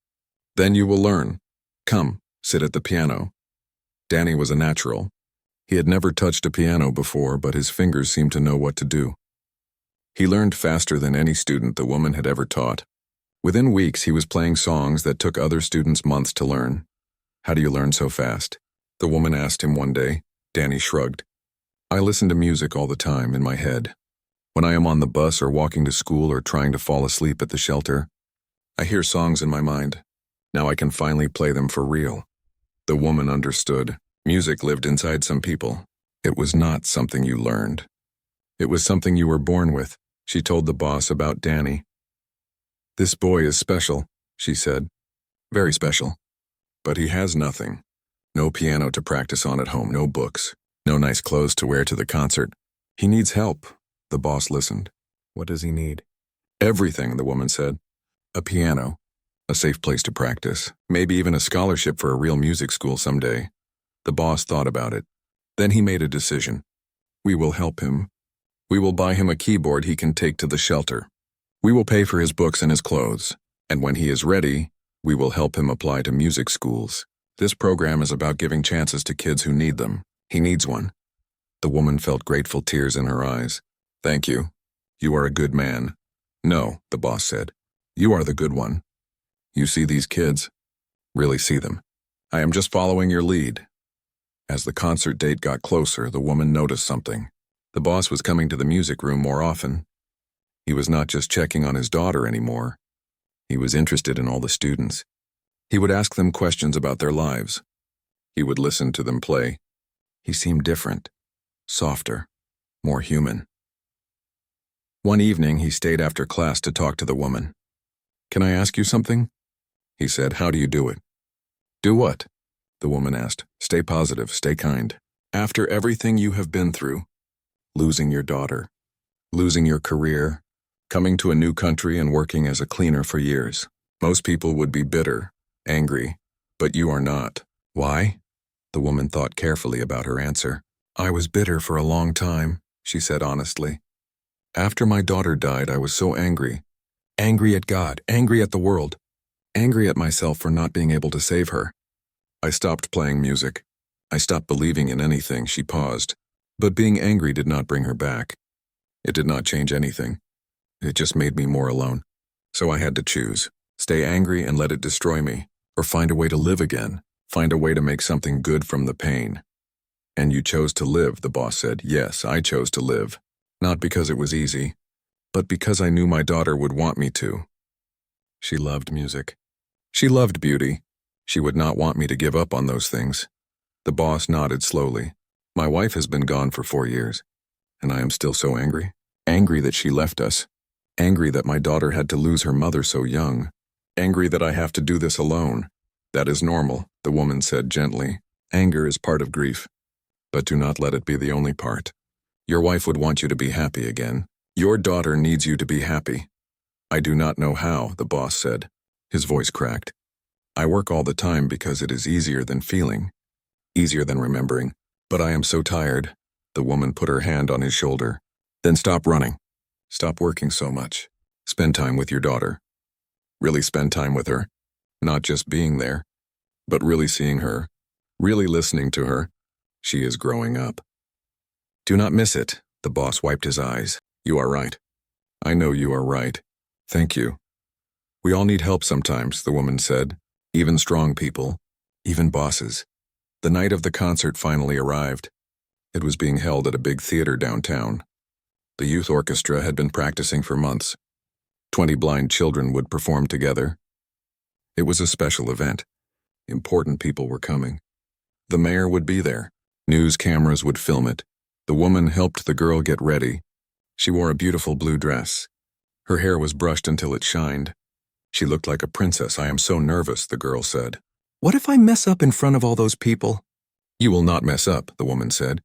Then you will learn. Come, sit at the piano. Danny was a natural. He had never touched a piano before, but his fingers seemed to know what to do. He learned faster than any student the woman had ever taught. Within weeks, he was playing songs that took other students months to learn. How do you learn so fast? The woman asked him one day. Danny shrugged. I listen to music all the time in my head. When I am on the bus or walking to school or trying to fall asleep at the shelter, I hear songs in my mind. Now I can finally play them for real. The woman understood. Music lived inside some people. It was not something you learned. It was something you were born with. She told the boss about Danny. This boy is special, she said. Very special. But he has nothing. No piano to practice on at home, no books, no nice clothes to wear to the concert. He needs help. The boss listened. What does he need? Everything, the woman said. A piano, a safe place to practice, maybe even a scholarship for a real music school someday. The boss thought about it. Then he made a decision. We will help him. We will buy him a keyboard he can take to the shelter. We will pay for his books and his clothes. And when he is ready, we will help him apply to music schools. This program is about giving chances to kids who need them. He needs one. The woman felt grateful tears in her eyes. Thank you. You are a good man. No, the boss said. You are the good one. You see these kids? Really see them. I am just following your lead. As the concert date got closer, the woman noticed something. The boss was coming to the music room more often. He was not just checking on his daughter anymore. He was interested in all the students. He would ask them questions about their lives. He would listen to them play. He seemed different, softer, more human. One evening, he stayed after class to talk to the woman. "Can I ask you something?" He said. "How do you do it?" "Do what?" the woman asked. "Stay positive, stay kind. After everything you have been through, losing your daughter, losing your career, coming to a new country and working as a cleaner for years, most people would be bitter, angry, but you are not. Why?" The woman thought carefully about her answer. "I was bitter for a long time," she said honestly. "After my daughter died, I was so angry. Angry at God, angry at the world, angry at myself for not being able to save her. I stopped playing music. I stopped believing in anything." She paused. "But being angry did not bring her back. It did not change anything. It just made me more alone. So I had to choose. Stay angry and let it destroy me, or find a way to live again, find a way to make something good from the pain." "And you chose to live," the boss said. "Yes, I chose to live. Not because it was easy, but because I knew my daughter would want me to." She loved music. She loved beauty. She would not want me to give up on those things. The boss nodded slowly. "My wife has been gone for 4 years, and I am still so angry. Angry that she left us. Angry that my daughter had to lose her mother so young. Angry that I have to do this alone." "That is normal," the woman said gently. "Anger is part of grief. But do not let it be the only part. Your wife would want you to be happy again. Your daughter needs you to be happy." "I do not know how," the boss said. His voice cracked. "I work all the time because it is easier than feeling, easier than remembering. But I am so tired." The woman put her hand on his shoulder. "Then stop running. Stop working so much. Spend time with your daughter. Really spend time with her. Not just being there, but really seeing her, really listening to her. She is growing up. Do not miss it." The boss wiped his eyes. "You are right. I know you are right. Thank you." "We all need help sometimes," the woman said. "Even strong people. Even bosses." The night of the concert finally arrived. It was being held at a big theater downtown. The youth orchestra had been practicing for months. 20 blind children would perform together. It was a special event. Important people were coming. The mayor would be there. News cameras would film it. The woman helped the girl get ready. She wore a beautiful blue dress. Her hair was brushed until it shined. She looked like a princess. "I am so nervous," the girl said. "What if I mess up in front of all those people?" "You will not mess up," the woman said.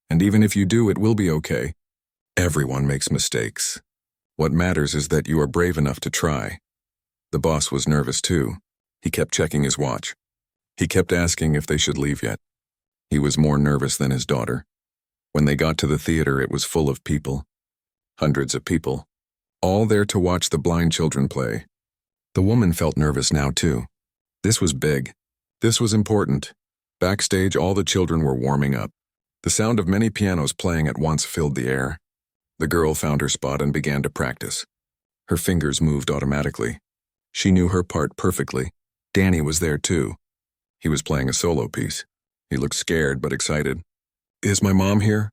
"And even if you do, it will be okay. Everyone makes mistakes. What matters is that you are brave enough to try." The boss was nervous too. He kept checking his watch. He kept asking if they should leave yet. He was more nervous than his daughter. When they got to the theater, it was full of people. Hundreds of people. All there to watch the blind children play. The woman felt nervous now too. This was big. This was important. Backstage, all the children were warming up. The sound of many pianos playing at once filled the air. The girl found her spot and began to practice. Her fingers moved automatically. She knew her part perfectly. Danny was there too. He was playing a solo piece. He looked scared but excited. "Is my mom here?"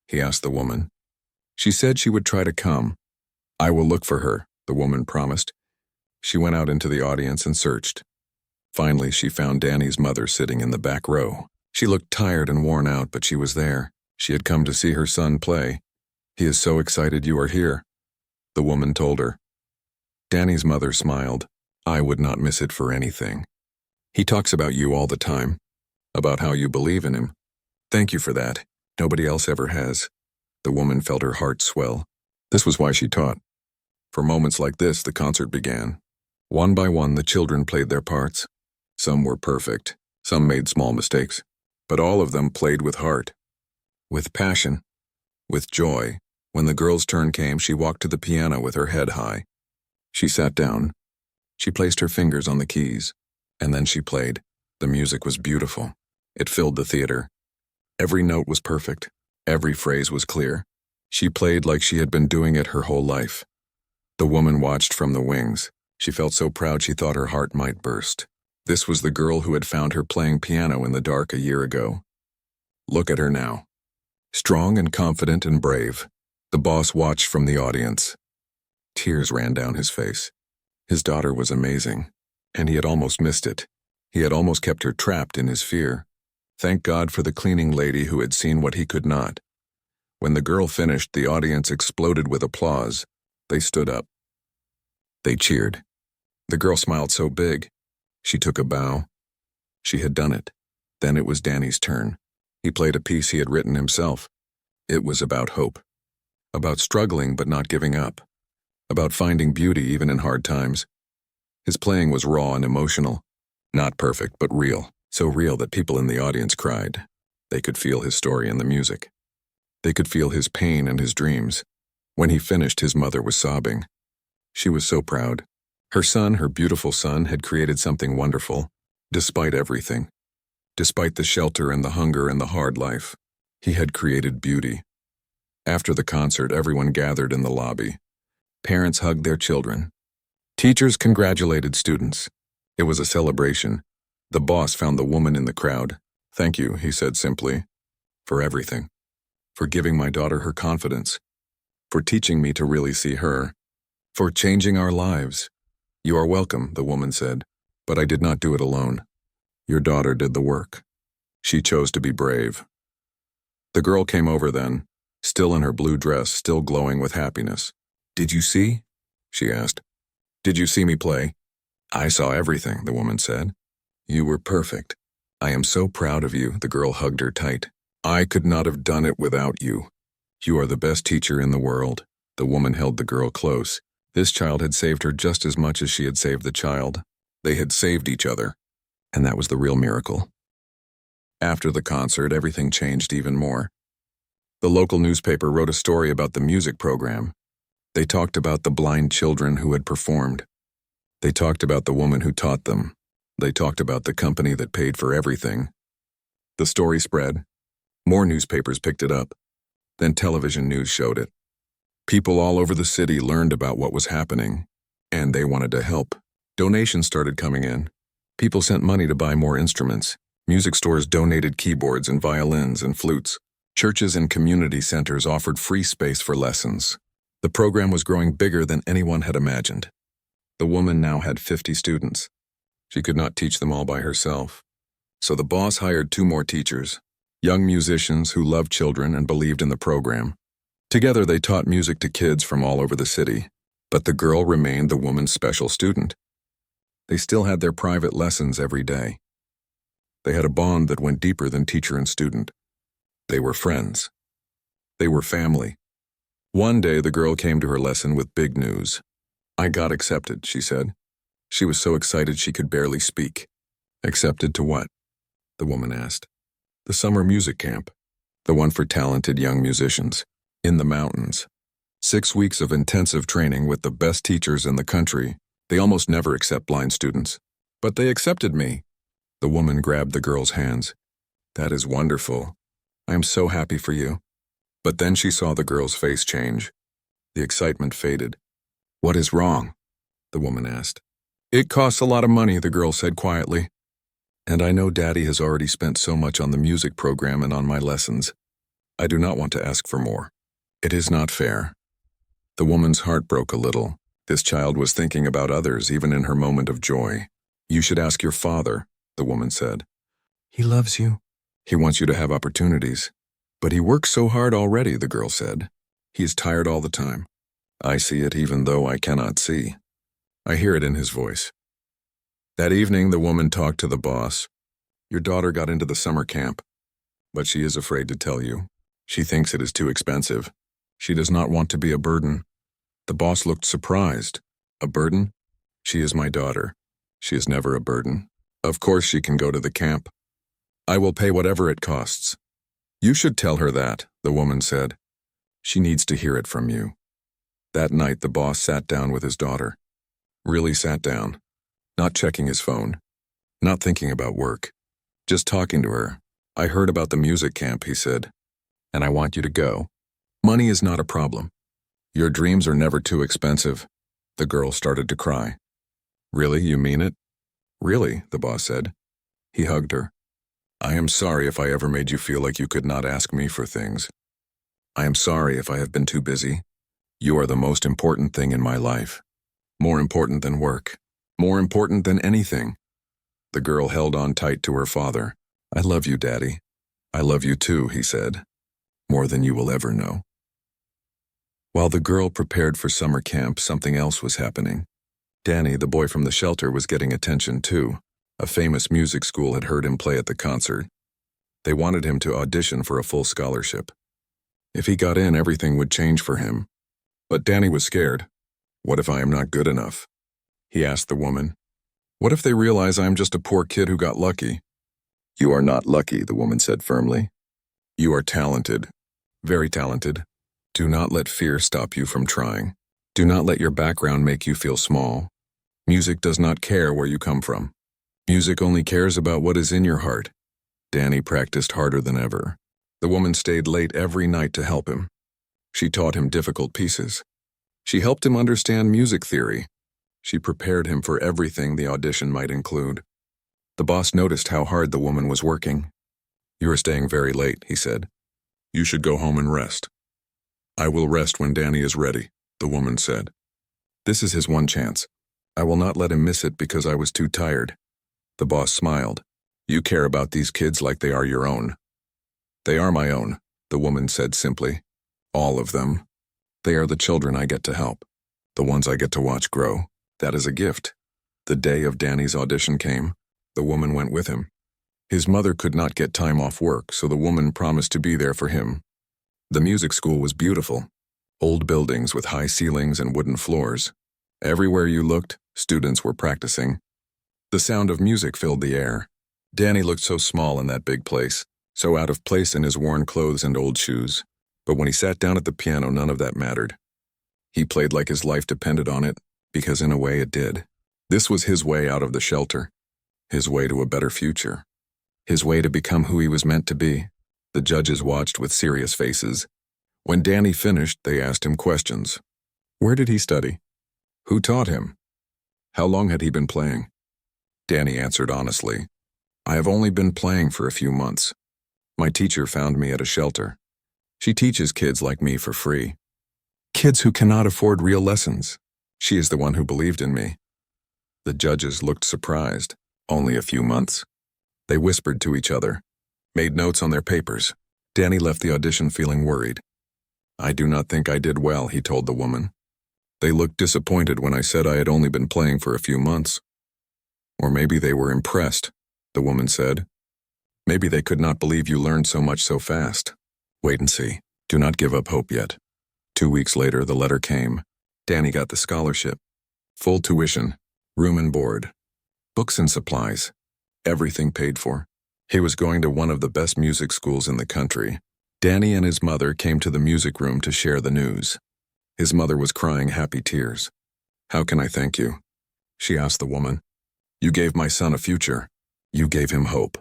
he asked the woman. She said she would try to come. "I will look for her," the woman promised. She went out into the audience and searched. Finally, she found Danny's mother sitting in the back row. She looked tired and worn out, but she was there. She had come to see her son play. "He is so excited you are here," the woman told her. Danny's mother smiled. "I would not miss it for anything. He talks about you all the time, about how you believe in him. Thank you for that. Nobody else ever has." The woman felt her heart swell. This was why she taught. For moments like this, the concert began. One by one, the children played their parts. Some were perfect. Some made small mistakes. But all of them played with heart, with passion, with joy. When the girl's turn came, she walked to the piano with her head high. She sat down. She placed her fingers on the keys. And then she played. The music was beautiful. It filled the theater. Every note was perfect. Every phrase was clear. She played like she had been doing it her whole life. The woman watched from the wings. She felt so proud she thought her heart might burst. This was the girl who had found her playing piano in the dark a year ago. Look at her now. Strong and confident and brave. The boss watched from the audience. Tears ran down his face. His daughter was amazing, and he had almost missed it. He had almost kept her trapped in his fear. Thank God for the cleaning lady who had seen what he could not. When the girl finished, the audience exploded with applause. They stood up. They cheered. The girl smiled so big. She took a bow. She had done it. Then it was Danny's turn. He played a piece he had written himself. It was about hope. About struggling but not giving up. About finding beauty even in hard times. His playing was raw and emotional. Not perfect, but real. So real that people in the audience cried. They could feel his story in the music. They could feel his pain and his dreams. When he finished, his mother was sobbing. She was so proud. Her son, her beautiful son, had created something wonderful, despite everything. Despite the shelter and the hunger and the hard life, he had created beauty. After the concert, everyone gathered in the lobby. Parents hugged their children. Teachers congratulated students. It was a celebration. The boss found the woman in the crowd. "Thank you," he said simply, "for everything. For giving my daughter her confidence. For teaching me to really see her. For changing our lives." "You are welcome," the woman said, "but I did not do it alone. Your daughter did the work. She chose to be brave." The girl came over then, still in her blue dress, still glowing with happiness. "Did you see?" she asked. "Did you see me play?" "I saw everything," the woman said. "You were perfect. I am so proud of you." The girl hugged her tight. "I could not have done it without you. You are the best teacher in the world." The woman held the girl close. This child had saved her just as much as she had saved the child. They had saved each other. And that was the real miracle. After the concert, everything changed even more. The local newspaper wrote a story about the music program. They talked about the blind children who had performed. They talked about the woman who taught them. They talked about the company that paid for everything. The story spread. More newspapers picked it up. Then television news showed it. People all over the city learned about what was happening, and they wanted to help. Donations started coming in. People sent money to buy more instruments. Music stores donated keyboards and violins and flutes. Churches and community centers offered free space for lessons. The program was growing bigger than anyone had imagined. The woman now had 50 students. She could not teach them all by herself. So the boss hired 2 more teachers, young musicians who loved children and believed in the program. Together they taught music to kids from all over the city. But the girl remained the woman's special student. They still had their private lessons every day. They had a bond that went deeper than teacher and student. They were friends. They were family. One day the girl came to her lesson with big news. "I got accepted," she said. She was so excited she could barely speak. "Accepted to what?" the woman asked. "The summer music camp. The one for talented young musicians. In the mountains. 6 weeks of intensive training with the best teachers in the country. They almost never accept blind students. But they accepted me." The woman grabbed the girl's hands. "That is wonderful. I am so happy for you." But then she saw the girl's face change. The excitement faded. "What is wrong?" the woman asked. "It costs a lot of money," the girl said quietly. "And I know Daddy has already spent so much on the music program and on my lessons. I do not want to ask for more. It is not fair." The woman's heart broke a little. This child was thinking about others even in her moment of joy. "You should ask your father," the woman said. "He loves you. He wants you to have opportunities. But he works so hard already," the girl said. "He is tired all the time. I see it even though I cannot see. I hear it in his voice." That evening, the woman talked to the boss. "Your daughter got into the summer camp, but she is afraid to tell you. She thinks it is too expensive. She does not want to be a burden." The boss looked surprised. "A burden? She is my daughter. She is never a burden. Of course she can go to the camp. I will pay whatever it costs." "You should tell her that," the woman said. "She needs to hear it from you." That night, the boss sat down with his daughter. Really sat down. Not checking his phone. Not thinking about work. Just talking to her. "I heard about the music camp," he said, "and I want you to go. Money is not a problem. Your dreams are never too expensive." The girl started to cry. "Really, you mean it?" "Really," the boss said. He hugged her. "I am sorry if I ever made you feel like you could not ask me for things. I am sorry if I have been too busy. You are the most important thing in my life. More important than work. More important than anything." The girl held on tight to her father. I love you, Daddy. I love you too, he said. More than you will ever know. While the girl prepared for summer camp, something else was happening. Danny, the boy from the shelter, was getting attention too. A famous music school had heard him play at the concert. They wanted him to audition for a full scholarship. If he got in, everything would change for him. But Danny was scared. What if I am not good enough? He asked the woman. What if they realize I am just a poor kid who got lucky? You are not lucky, the woman said firmly. You are talented. Very talented. Do not let fear stop you from trying. Do not let your background make you feel small. Music does not care where you come from. Music only cares about what is in your heart. Danny practiced harder than ever. The woman stayed late every night to help him. She taught him difficult pieces. She helped him understand music theory. She prepared him for everything the audition might include. The boss noticed how hard the woman was working. You are staying very late, he said. You should go home and rest. I will rest when Danny is ready, the woman said. This is his one chance. I will not let him miss it because I was too tired. The boss smiled. You care about these kids like they are your own. They are my own, the woman said simply. All of them. They are the children I get to help. The ones I get to watch grow. That is a gift. The day of Danny's audition came. The woman went with him. His mother could not get time off work, so the woman promised to be there for him. The music school was beautiful. Old buildings with high ceilings and wooden floors. Everywhere you looked, students were practicing. The sound of music filled the air. Danny looked so small in that big place, so out of place in his worn clothes and old shoes. But when he sat down at the piano, none of that mattered. He played like his life depended on it, because in a way it did. This was his way out of the shelter. His way to a better future. His way to become who he was meant to be. The judges watched with serious faces. When Danny finished, they asked him questions. Where did he study? Who taught him? How long had he been playing? Danny answered honestly. I have only been playing for a few months. My teacher found me at a shelter. She teaches kids like me for free. Kids who cannot afford real lessons. She is the one who believed in me. The judges looked surprised. Only a few months? They whispered to each other, made notes on their papers. Danny left the audition feeling worried. I do not think I did well, he told the woman. They looked disappointed when I said I had only been playing for a few months. Or maybe they were impressed, the woman said. Maybe they could not believe you learned so much so fast. Wait and see. Do not give up hope yet. 2 weeks later, the letter came. Danny got the scholarship. Full tuition, room and board, books and supplies, everything paid for. He was going to one of the best music schools in the country. Danny and his mother came to the music room to share the news. His mother was crying happy tears. How can I thank you? She asked the woman. You gave my son a future. You gave him hope.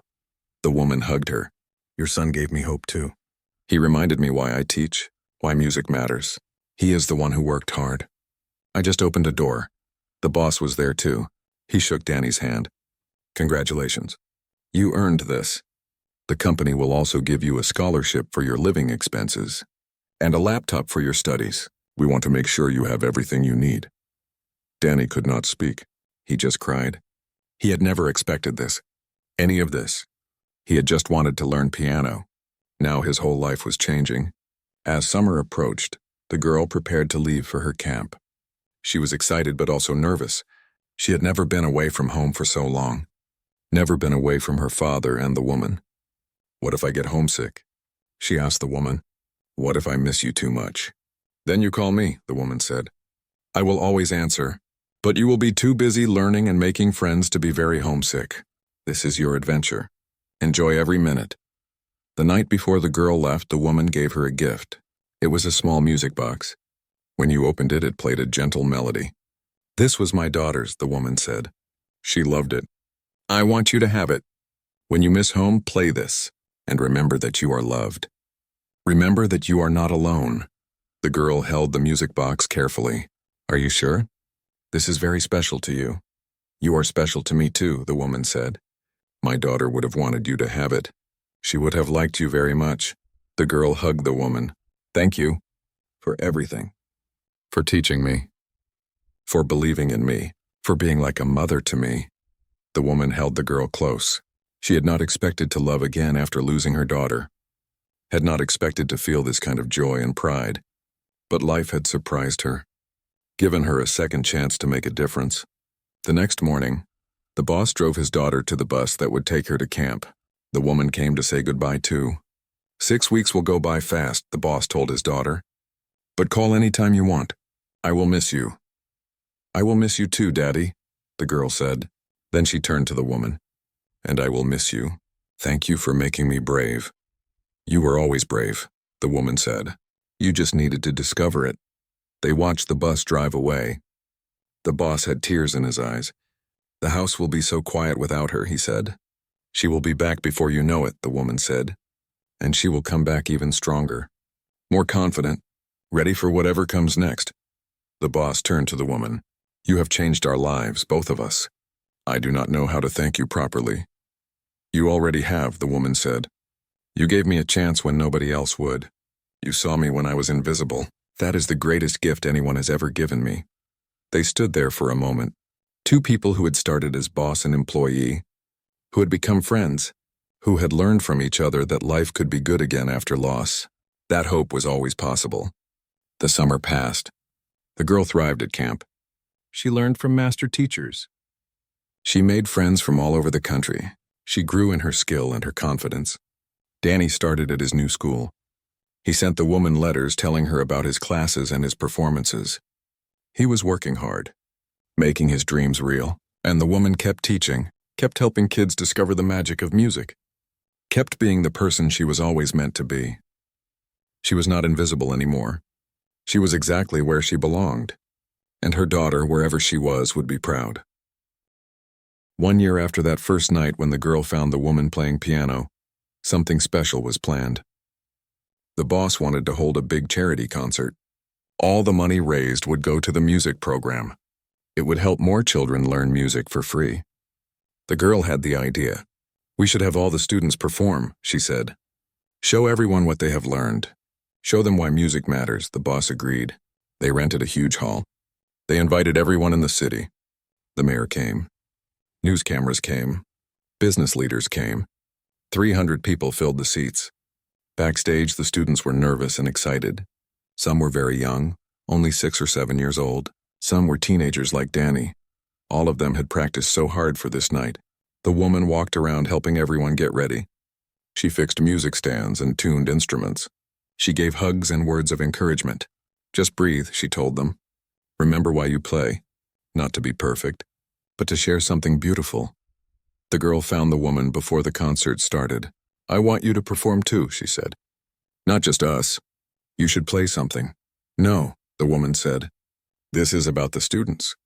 The woman hugged her. Your son gave me hope too. He reminded me why I teach, why music matters. He is the one who worked hard. I just opened a door. The boss was there too. He shook Danny's hand. Congratulations. You earned this. The company will also give you a scholarship for your living expenses and a laptop for your studies. We want to make sure you have everything you need. Danny could not speak. He just cried. He had never expected this. Any of this. He had just wanted to learn piano. Now his whole life was changing. As summer approached, the girl prepared to leave for her camp. She was excited but also nervous. She had never been away from home for so long. Never been away from her father and the woman. What if I get homesick? She asked the woman. What if I miss you too much? Then you call me, the woman said. I will always answer, but you will be too busy learning and making friends to be very homesick. This is your adventure. Enjoy every minute. The night before the girl left, the woman gave her a gift. It was a small music box. When you opened it, it played a gentle melody. This was my daughter's, the woman said. She loved it. I want you to have it. When you miss home, play this, and remember that you are loved. Remember that you are not alone. The girl held the music box carefully. Are you sure? This is very special to you. You are special to me too, the woman said. My daughter would have wanted you to have it. She would have liked you very much. The girl hugged the woman. Thank you for everything. For teaching me. For believing in me. For being like a mother to me. The woman held the girl close. She had not expected to love again after losing her daughter, had not expected to feel this kind of joy and pride. But life had surprised her, given her a second chance to make a difference. The next morning, the boss drove his daughter to the bus that would take her to camp. The woman came to say goodbye too. 6 weeks will go by fast, the boss told his daughter. But call any time you want. I will miss you. I will miss you too, Daddy, the girl said. Then she turned to the woman. And I will miss you. Thank you for making me brave. You were always brave, the woman said. You just needed to discover it. They watched the bus drive away. The boss had tears in his eyes. The house will be so quiet without her, he said. She will be back before you know it, the woman said. And she will come back even stronger, more confident, ready for whatever comes next. The boss turned to the woman. You have changed our lives, both of us. I do not know how to thank you properly. You already have, the woman said. You gave me a chance when nobody else would. You saw me when I was invisible. That is the greatest gift anyone has ever given me. They stood there for a moment. Two people who had started as boss and employee, who had become friends, who had learned from each other that life could be good again after loss. That hope was always possible. The summer passed. The girl thrived at camp. She learned from master teachers. She made friends from all over the country. She grew in her skill and her confidence. Danny started at his new school. He sent the woman letters telling her about his classes and his performances. He was working hard, making his dreams real, and the woman kept teaching, kept helping kids discover the magic of music, kept being the person she was always meant to be. She was not invisible anymore. She was exactly where she belonged, and her daughter, wherever she was, would be proud. 1 year after that first night when the girl found the woman playing piano, something special was planned. The boss wanted to hold a big charity concert. All the money raised would go to the music program. It would help more children learn music for free. The girl had the idea. We should have all the students perform, she said. Show everyone what they have learned. Show them why music matters, the boss agreed. They rented a huge hall. They invited everyone in the city. The mayor came. News cameras came. Business leaders came. 300 people filled the seats. Backstage, the students were nervous and excited. Some were very young, only 6 or 7 years old. Some were teenagers like Danny. All of them had practiced so hard for this night. The woman walked around helping everyone get ready. She fixed music stands and tuned instruments. She gave hugs and words of encouragement. Just breathe, she told them. Remember why you play. Not to be perfect, but to share something beautiful. The girl found the woman before the concert started. I want you to perform too, she said. Not just us. You should play something. No, the woman said. This is about the students.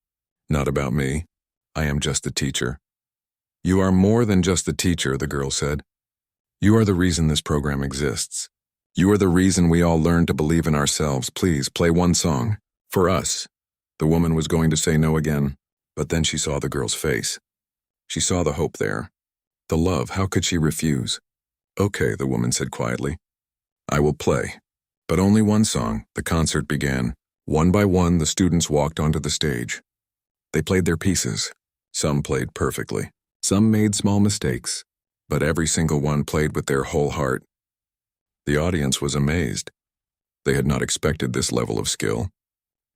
Not about me. I am just the teacher. You are more than just the teacher, the girl said. You are the reason this program exists. You are the reason we all learn to believe in ourselves. Please, play one song. For us. The woman was going to say no again, but then she saw the girl's face. She saw the hope there. The love, how could she refuse? Okay, the woman said quietly. I will play. But only one song. The concert began. One by one, the students walked onto the stage. They played their pieces. Some played perfectly. Some made small mistakes. But every single one played with their whole heart. The audience was amazed. They had not expected this level of skill.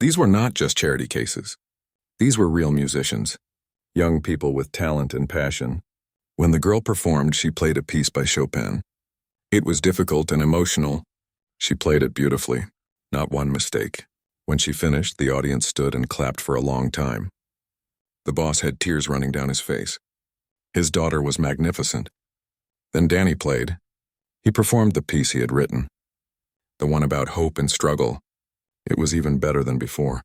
These were not just charity cases. These were real musicians. Young people with talent and passion. When the girl performed, she played a piece by Chopin. It was difficult and emotional. She played it beautifully. Not one mistake. When she finished, the audience stood and clapped for a long time. The boss had tears running down his face. His daughter was magnificent. Then Danny played. He performed the piece he had written. The one about hope and struggle. It was even better than before.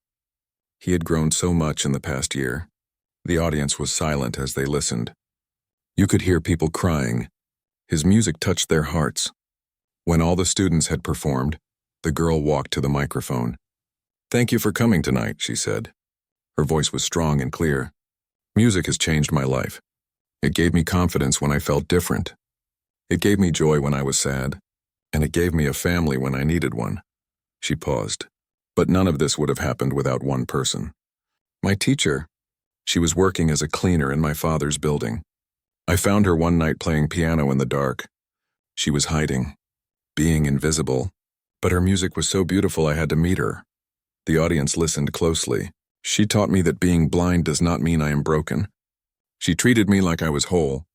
He had grown so much in the past year. The audience was silent as they listened. You could hear people crying. His music touched their hearts. When all the students had performed, the girl walked to the microphone. Thank you for coming tonight, she said. Her voice was strong and clear. Music has changed my life. It gave me confidence when I felt different. It gave me joy when I was sad. And it gave me a family when I needed one. She paused. But none of this would have happened without one person. My teacher. She was working as a cleaner in my father's building. I found her one night playing piano in the dark. She was hiding, being invisible, but her music was so beautiful I had to meet her. The audience listened closely. She taught me that being blind does not mean I am broken. She treated me like I was whole,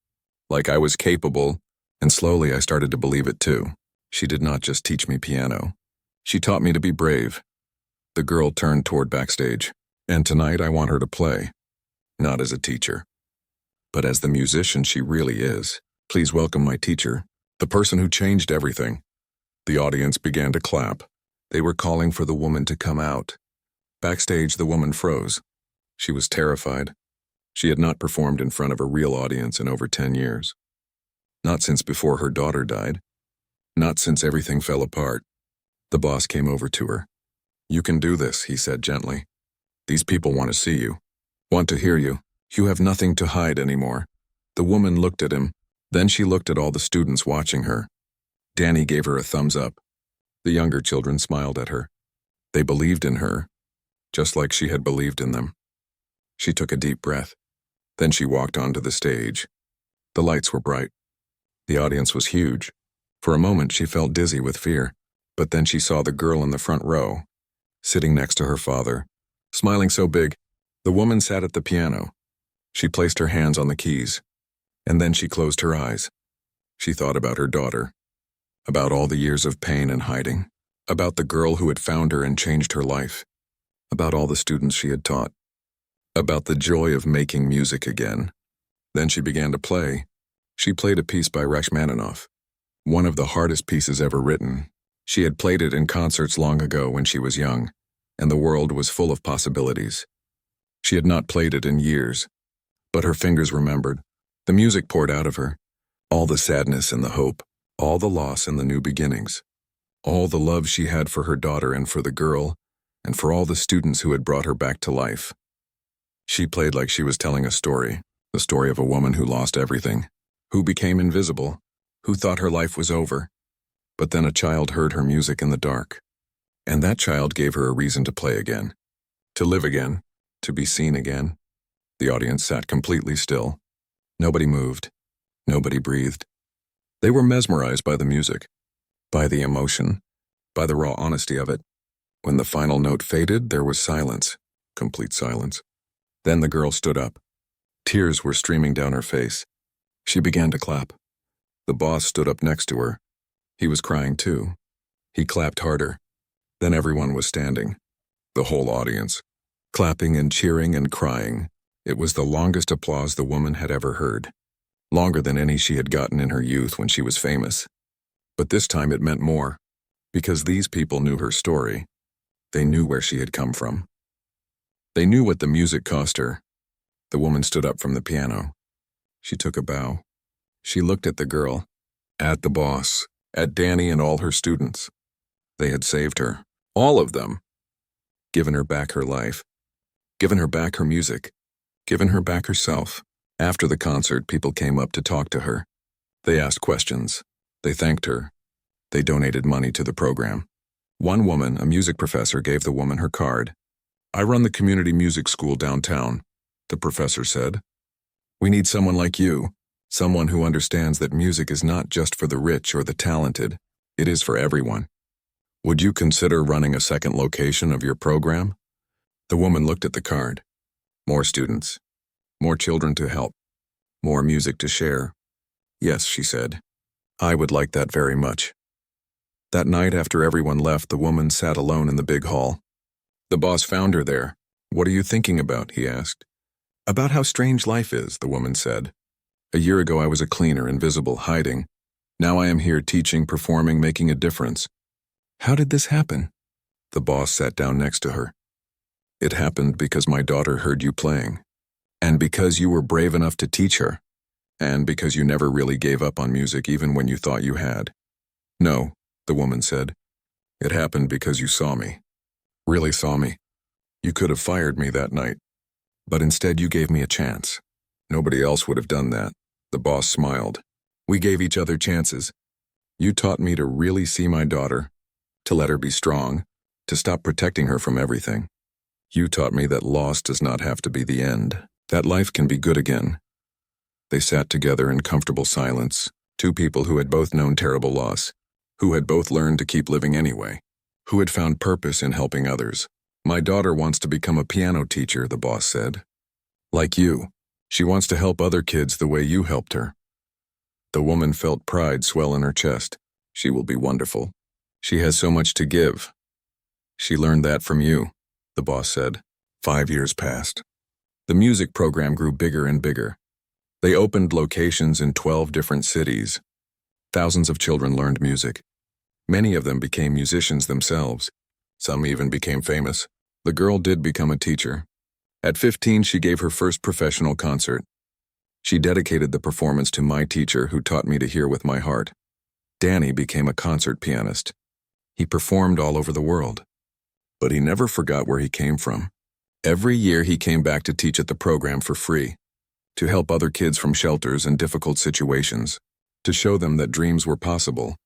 like I was capable, and slowly I started to believe it too. She did not just teach me piano. She taught me to be brave. The girl turned toward backstage, and tonight I want her to play, not as a teacher, but as the musician she really is. Please welcome my teacher, the person who changed everything. The audience began to clap. They were calling for the woman to come out. Backstage, the woman froze. She was terrified. She had not performed in front of a real audience in over 10 years. Not since before her daughter died. Not since everything fell apart. The boss came over to her. "You can do this," he said gently. "These people want to see you, want to hear you. You have nothing to hide anymore." The woman looked at him. Then she looked at all the students watching her. Danny gave her a thumbs up. The younger children smiled at her. They believed in her, just like she had believed in them. She took a deep breath. Then she walked onto the stage. The lights were bright. The audience was huge. For a moment she felt dizzy with fear, but then she saw the girl in the front row, sitting next to her father, smiling so big. The woman sat at the piano. She placed her hands on the keys, and then she closed her eyes. She thought about her daughter, about all the years of pain and hiding, about the girl who had found her and changed her life, about all the students she had taught, about the joy of making music again. Then she began to play. She played a piece by Rachmaninoff, one of the hardest pieces ever written. She had played it in concerts long ago when she was young, and the world was full of possibilities. She had not played it in years, but her fingers remembered. The music poured out of her, all the sadness and the hope, all the loss and the new beginnings, all the love she had for her daughter and for the girl, and for all the students who had brought her back to life. She played like she was telling a story, the story of a woman who lost everything, who became invisible, who thought her life was over. But then a child heard her music in the dark, and that child gave her a reason to play again, to live again, to be seen again. The audience sat completely still. Nobody moved. Nobody breathed. They were mesmerized by the music, by the emotion, by the raw honesty of it. When the final note faded, there was silence, complete silence. Then the girl stood up. Tears were streaming down her face. She began to clap. The boss stood up next to her. He was crying too. He clapped harder. Then everyone was standing. The whole audience, clapping and cheering and crying. It was the longest applause the woman had ever heard. Longer than any she had gotten in her youth when she was famous. But this time it meant more, because these people knew her story. They knew where she had come from. They knew what the music cost her. The woman stood up from the piano. She took a bow. She looked at the girl, at the boss, at Danny and all her students. They had saved her, all of them. Given her back her life. Given her back her music. Given her back herself. After the concert, people came up to talk to her. They asked questions. They thanked her. They donated money to the program. One woman, a music professor, gave the woman her card. "I run the community music school downtown," the professor said. "We need someone like you, someone who understands that music is not just for the rich or the talented. It is for everyone. Would you consider running a second location of your program?" The woman looked at the card. More students. More children to help. More music to share. "Yes," she said. "I would like that very much." That night after everyone left, the woman sat alone in the big hall. The boss found her there. "What are you thinking about?" he asked. "About how strange life is," the woman said. "A year ago I was a cleaner, invisible, hiding. Now I am here teaching, performing, making a difference." "How did this happen?" The boss sat down next to her. "It happened because my daughter heard you playing. And because you were brave enough to teach her. And because you never really gave up on music even when you thought you had." "No," the woman said. "It happened because you saw me. Really saw me. You could have fired me that night. But instead you gave me a chance. Nobody else would have done that." The boss smiled. "We gave each other chances. You taught me to really see my daughter, to let her be strong, to stop protecting her from everything. You taught me that loss does not have to be the end, that life can be good again. They sat together in comfortable silence, two people who had both known terrible loss, who had both learned to keep living anyway, who had found purpose in helping others. My daughter wants to become a piano teacher, the boss said. Like you. She wants to help other kids the way you helped her. The woman felt pride swell in her chest. She will be wonderful. She has so much to give. She learned that from you, the boss said. 5 years passed. The music program grew bigger and bigger. They opened locations in 12 different cities. Thousands of children learned music. Many of them became musicians themselves. Some even became famous. The girl did become a teacher. At 15, she gave her first professional concert. She dedicated the performance to my teacher who taught me to hear with my heart. Danny became a concert pianist. He performed all over the world. But he never forgot where he came from. Every year he came back to teach at the program for free, to help other kids from shelters and difficult situations, to show them that dreams were possible.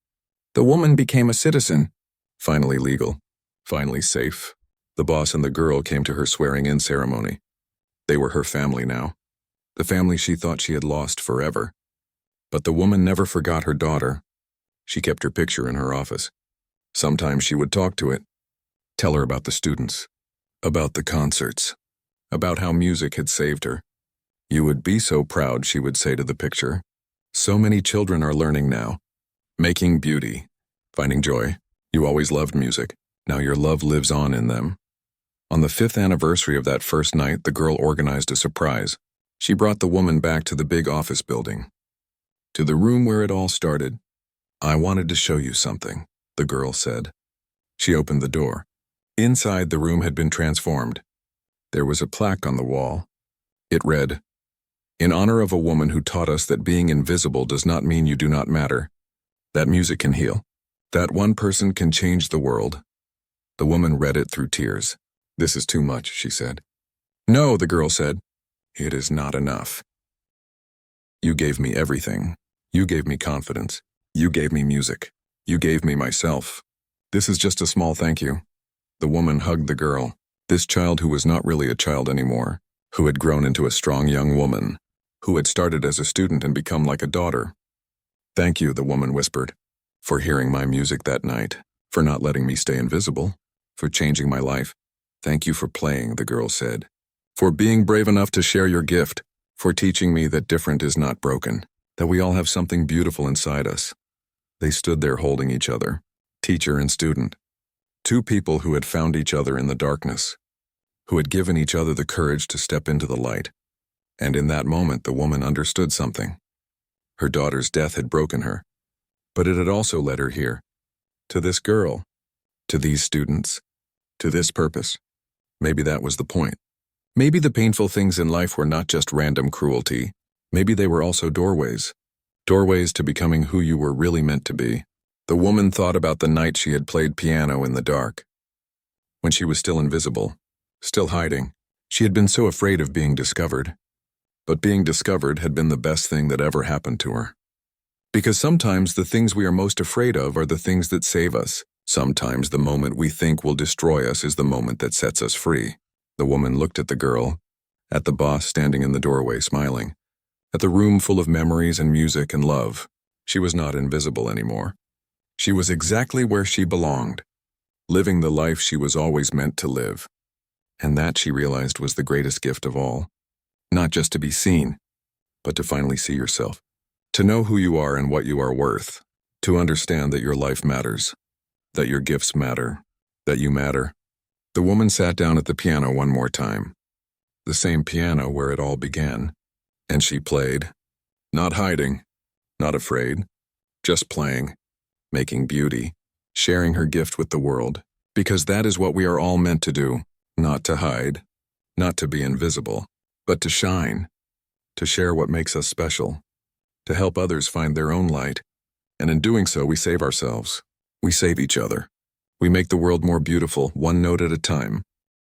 The woman became a citizen, finally legal, finally safe. The boss and the girl came to her swearing-in ceremony. They were her family now, the family she thought she had lost forever. But the woman never forgot her daughter. She kept her picture in her office. Sometimes she would talk to it, tell her about the students, about the concerts, about how music had saved her. You would be so proud, she would say to the picture. So many children are learning now, making beauty, finding joy. You always loved music. Now your love lives on in them. On the 5th anniversary of that first night, the girl organized a surprise. She brought the woman back to the big office building, to the room where it all started. I wanted to show you something, the girl said. She opened the door. Inside, the room had been transformed. There was a plaque on the wall. It read, "In honor of a woman who taught us that being invisible does not mean you do not matter, that music can heal, that one person can change the world." The woman read it through tears. "This is too much," she said. "No," the girl said. "It is not enough. You gave me everything. You gave me confidence. You gave me music. You gave me myself. This is just a small thank you." The woman hugged the girl, this child who was not really a child anymore, who had grown into a strong young woman, who had started as a student and become like a daughter. "Thank you," the woman whispered, "for hearing my music that night, for not letting me stay invisible, for changing my life. Thank you for playing," the girl said, "for being brave enough to share your gift, for teaching me that different is not broken, that we all have something beautiful inside us." They stood there holding each other, teacher and student. Two people who had found each other in the darkness, who had given each other the courage to step into the light. And in that moment, the woman understood something. Her daughter's death had broken her, but it had also led her here, to this girl, to these students, to this purpose. Maybe that was the point. Maybe the painful things in life were not just random cruelty. Maybe they were also doorways to becoming who you were really meant to be. The woman thought about the night she had played piano in the dark. When she was still invisible, still hiding, she had been so afraid of being discovered. But being discovered had been the best thing that ever happened to her. Because sometimes the things we are most afraid of are the things that save us. Sometimes the moment we think will destroy us is the moment that sets us free. The woman looked at the girl, at the boss standing in the doorway smiling, at the room full of memories and music and love. She was not invisible anymore. She was exactly where she belonged, living the life she was always meant to live. And that, she realized, was the greatest gift of all. Not just to be seen, but to finally see yourself. To know who you are and what you are worth. To understand that your life matters, that your gifts matter, that you matter. The woman sat down at the piano one more time. The same piano where it all began. And she played. Not hiding, not afraid, just playing. Making beauty, sharing her gift with the world, because that is what we are all meant to do, not to hide, not to be invisible, but to shine, to share what makes us special, to help others find their own light, and in doing so we save ourselves, we save each other, we make the world more beautiful, one note at a time.